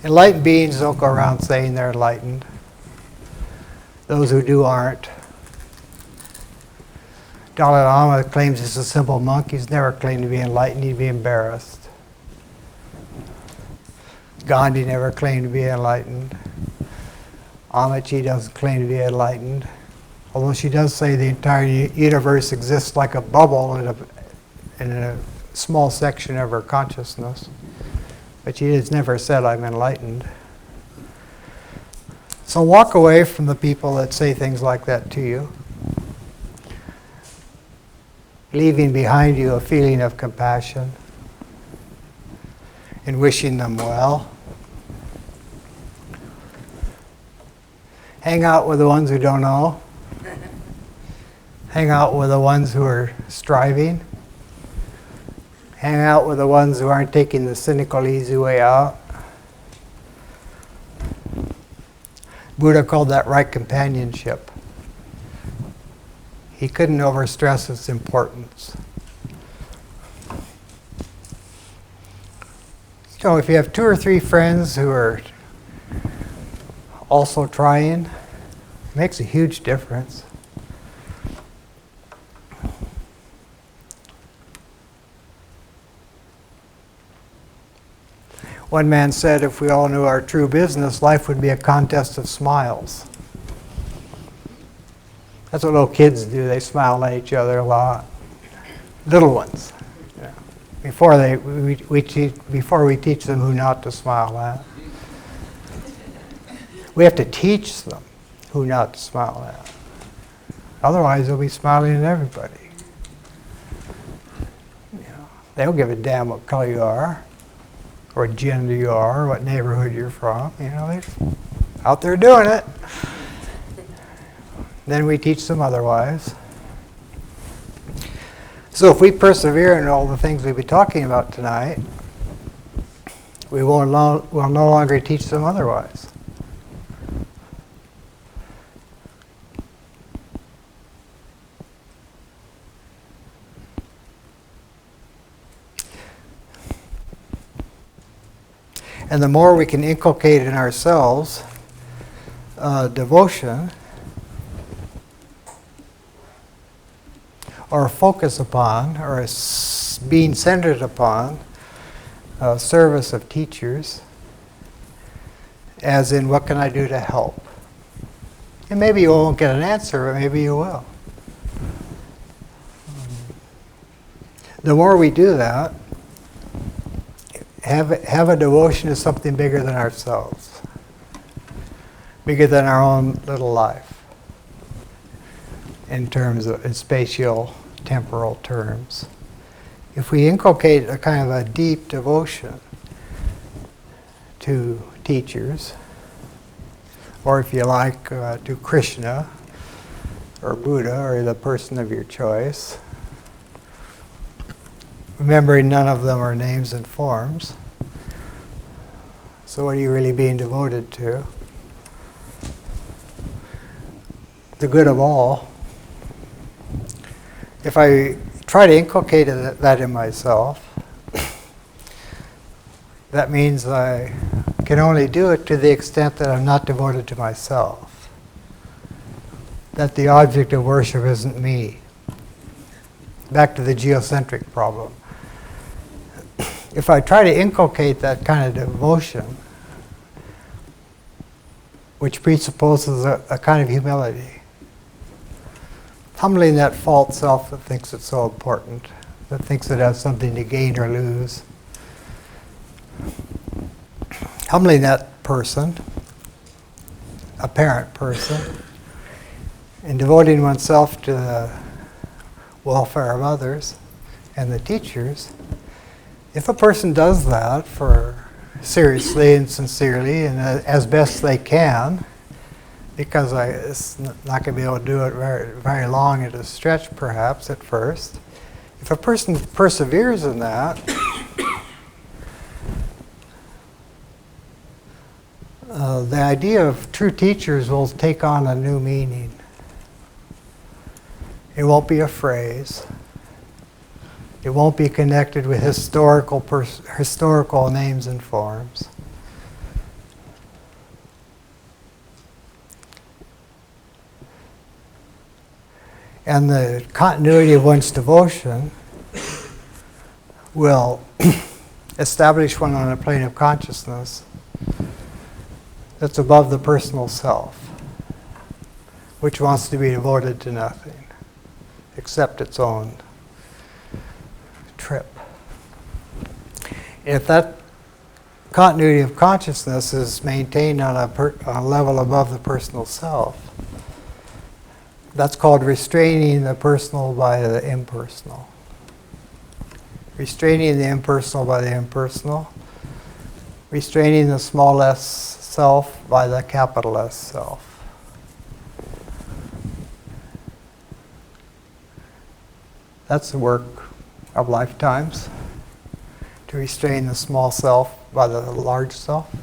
Enlightened beings don't go around saying they're enlightened. Those who do aren't. Dalai Lama claims he's a simple monk. He's never claimed to be enlightened. He'd be embarrassed. Gandhi never claimed to be enlightened. Amici doesn't claim to be enlightened. Although she does say the entire universe exists like a bubble in a small section of her consciousness. But she has never said, I'm enlightened. So walk away from the people that say things like that to you, leaving behind you a feeling of compassion and wishing them well. Hang out with the ones who don't know. Hang out with the ones who are striving. Hang out with the ones who aren't taking the cynical, easy way out. Buddha called that right companionship. He couldn't overstress its importance. So if you have 2 or 3 friends who are also trying, it makes a huge difference. One man said, if we all knew our true business, life would be a contest of smiles. That's what little kids do. They smile at each other a lot. Little ones. Yeah. Before we teach them who not to smile at. We have to teach them who not to smile at. Otherwise, they'll be smiling at everybody. They don't give a damn what color you are, or what gender you are, or what neighborhood you're from. They're out there doing it. Then we teach them otherwise. So if we persevere in all the things we'll be talking about tonight, we'll no longer teach them otherwise. And the more we can inculcate in ourselves devotion, or focus upon, or being centered upon service of teachers, as in what can I do to help? And maybe you won't get an answer, but maybe you will. The more we do that, have a devotion to something bigger than ourselves, bigger than our own little life, in spatial, temporal terms. If we inculcate a kind of a deep devotion to teachers, or if you like, to Krishna, or Buddha, or the person of your choice, remembering none of them are names and forms. So what are you really being devoted to? The good of all. If I try to inculcate that in myself, that means I can only do it to the extent that I'm not devoted to myself. That the object of worship isn't me. Back to the geocentric problem. If I try to inculcate that kind of devotion, which presupposes a kind of humility, humbling that false self that thinks it's so important, that thinks it has something to gain or lose, humbling that person, apparent person, and devoting oneself to the welfare of others and the teachers. If a person does that seriously and sincerely and as best they can, because it's not going to be able to do it very, very long at a stretch perhaps at first, if a person perseveres in that, the idea of true teachers will take on a new meaning. It won't be a phrase. It won't be connected with historical names and forms. And the continuity of one's devotion will establish one on a plane of consciousness that's above the personal self, which wants to be devoted to nothing except its own trip. If that continuity of consciousness is maintained on a level above the personal self. That's called restraining the personal by the impersonal. Restraining the impersonal by the impersonal. Restraining the small s self by the capital S self. That's the work of lifetimes, to restrain the small self by the large self.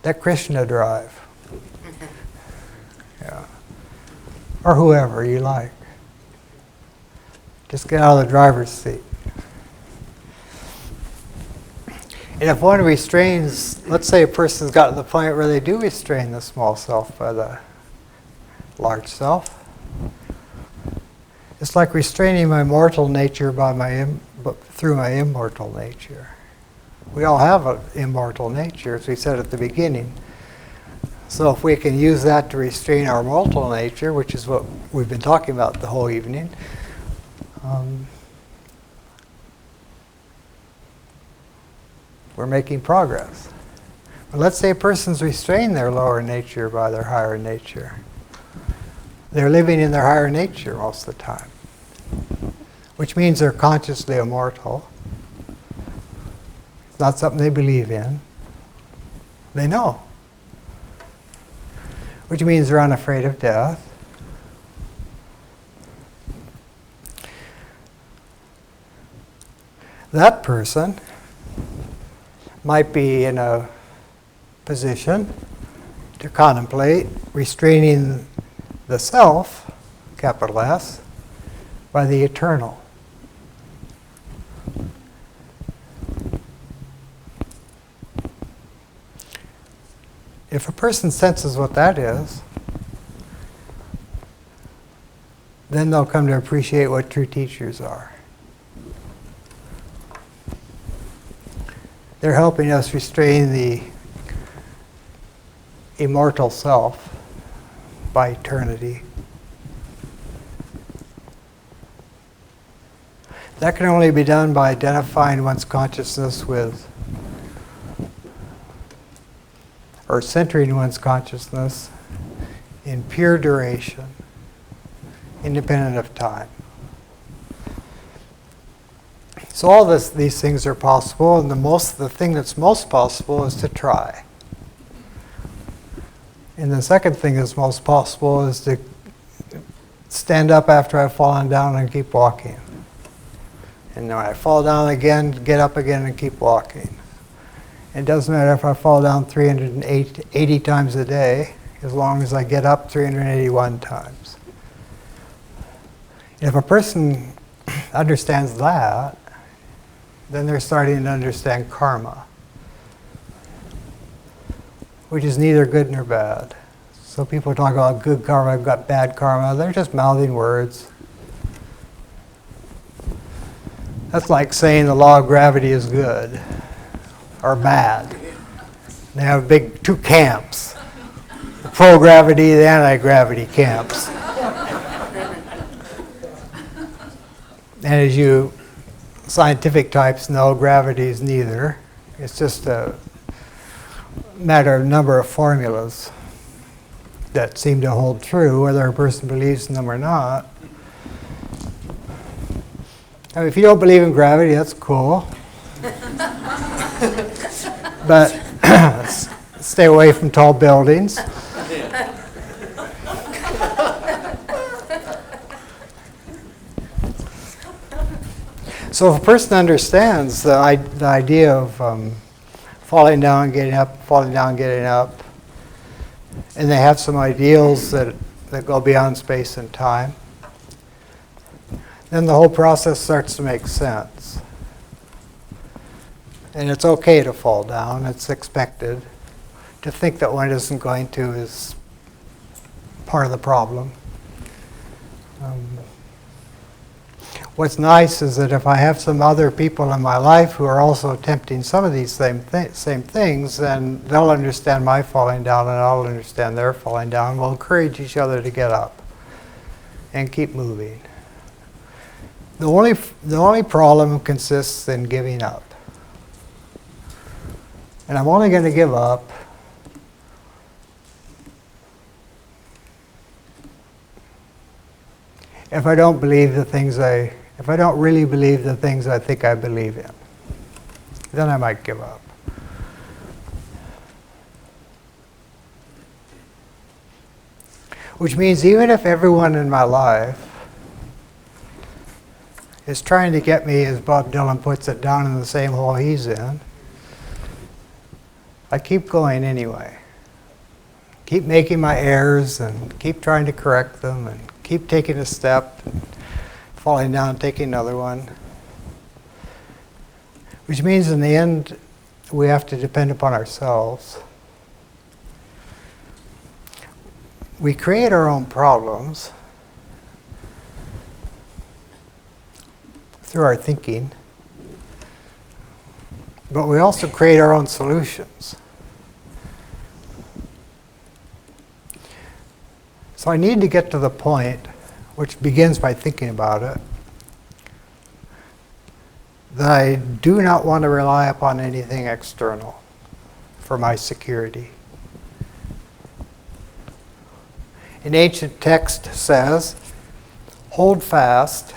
Let Krishna drive. Yeah. Or whoever you like. Just get out of the driver's seat. And if one restrains, let's say a person's got to the point where they do restrain the small self by the large self. It's like restraining my mortal nature by through my immortal nature. We all have an immortal nature, as we said at the beginning. So if we can use that to restrain our mortal nature, which is what we've been talking about the whole evening, we're making progress. But let's say a person's restrained their lower nature by their higher nature. They're living in their higher nature most of the time, which means they're consciously immortal. It's not something they believe in. They know. Which means they're unafraid of death. That person might be in a position to contemplate restraining the self, capital S, by the eternal. If a person senses what that is, then they'll come to appreciate what true teachers are. They're helping us restrain the immortal self by eternity. That can only be done by identifying one's consciousness with, or centering one's consciousness in pure duration, independent of time. So all these things are possible, and the thing that's most possible is to try. And the second thing that's most possible is to stand up after I've fallen down and keep walking. And when I fall down again, get up again and keep walking. It doesn't matter if I fall down 380 times a day, as long as I get up 381 times. And if a person understands that, then they're starting to understand karma, which is neither good nor bad. So people talk about good karma, I've got bad karma. They're just mouthing words. That's like saying the law of gravity is good or bad. They have two camps, the pro-gravity, the anti-gravity camps. And as you scientific types know, gravity is neither. It's just a matter of number of formulas that seem to hold true, whether a person believes in them or not. I mean, if you don't believe in gravity, that's cool. But stay away from tall buildings. So if a person understands the idea of falling down, getting up, falling down, getting up, and they have some ideals that go beyond space and time, then the whole process starts to make sense. And it's okay to fall down, it's expected. To think that one isn't going to is part of the problem. What's nice is that if I have some other people in my life who are also attempting some of these same things, then they'll understand my falling down and I'll understand their falling down. We'll encourage each other to get up and keep moving. The only problem consists in giving up. And I'm only going to give up if I don't believe if I don't really believe the things I think I believe in. Then I might give up. Which means even if everyone in my life is trying to get me, as Bob Dylan puts it, down in the same hole he's in, I keep going anyway. Keep making my errors and keep trying to correct them and keep taking a step, falling down and taking another one. Which means in the end, we have to depend upon ourselves. We create our own problems through our thinking, but we also create our own solutions. So I need to get to the point, which begins by thinking about it, that I do not want to rely upon anything external for my security. An ancient text says, "Hold fast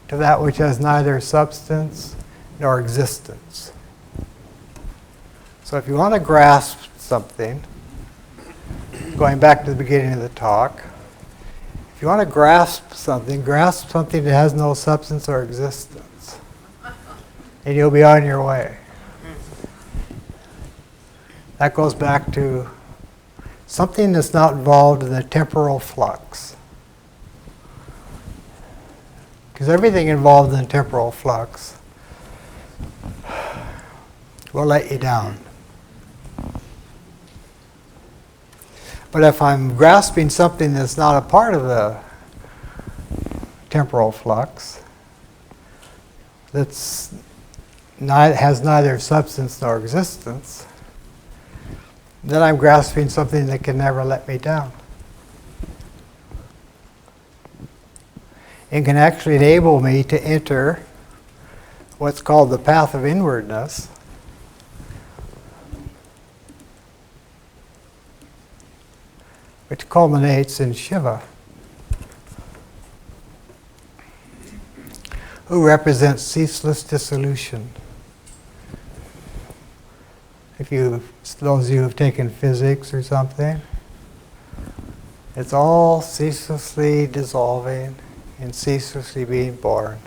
to that which has neither substance nor existence." So if you want to grasp something, going back to the beginning of the talk, if you want to grasp something that has no substance or existence, and you'll be on your way. That goes back to something that's not involved in the temporal flux. Because everything involved in the temporal flux will let you down. But if I'm grasping something that's not a part of the temporal flux, has neither substance nor existence, then I'm grasping something that can never let me down. It can actually enable me to enter what's called the path of inwardness, which culminates in Shiva, who represents ceaseless dissolution. Those of you who have taken physics or something, it's all ceaselessly dissolving and ceaselessly being born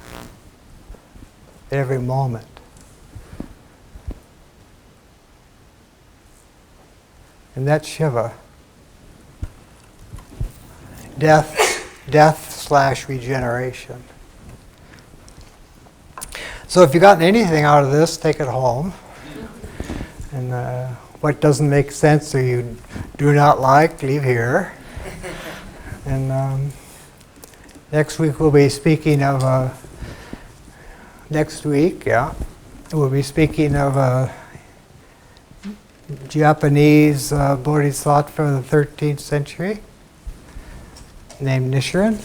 at every moment. And that's Shiva. Death/regeneration. So if you've gotten anything out of this, take it home. And what doesn't make sense or you do not like, leave here. And next week we'll be speaking of we'll be speaking of a Japanese bodhisattva of the 13th century named Nichiren,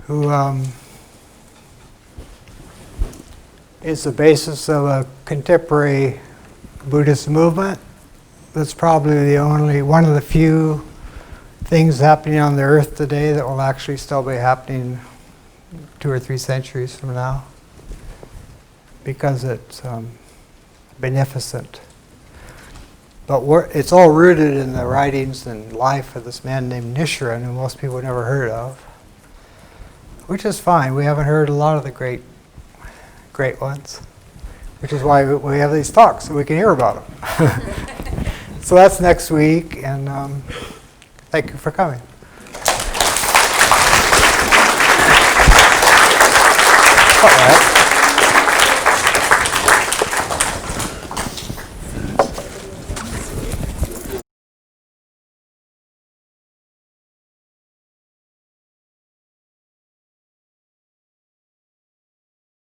who is the basis of a contemporary Buddhist movement that's probably one of the few things happening on the earth today that will actually still be happening 2 or 3 centuries from now, because it's beneficent. But it's all rooted in the writings and life of this man named Nichiren, who most people have never heard of, which is fine. We haven't heard a lot of the great ones, which is why we have these talks, so we can hear about them. So that's next week, and thank you for coming. All right.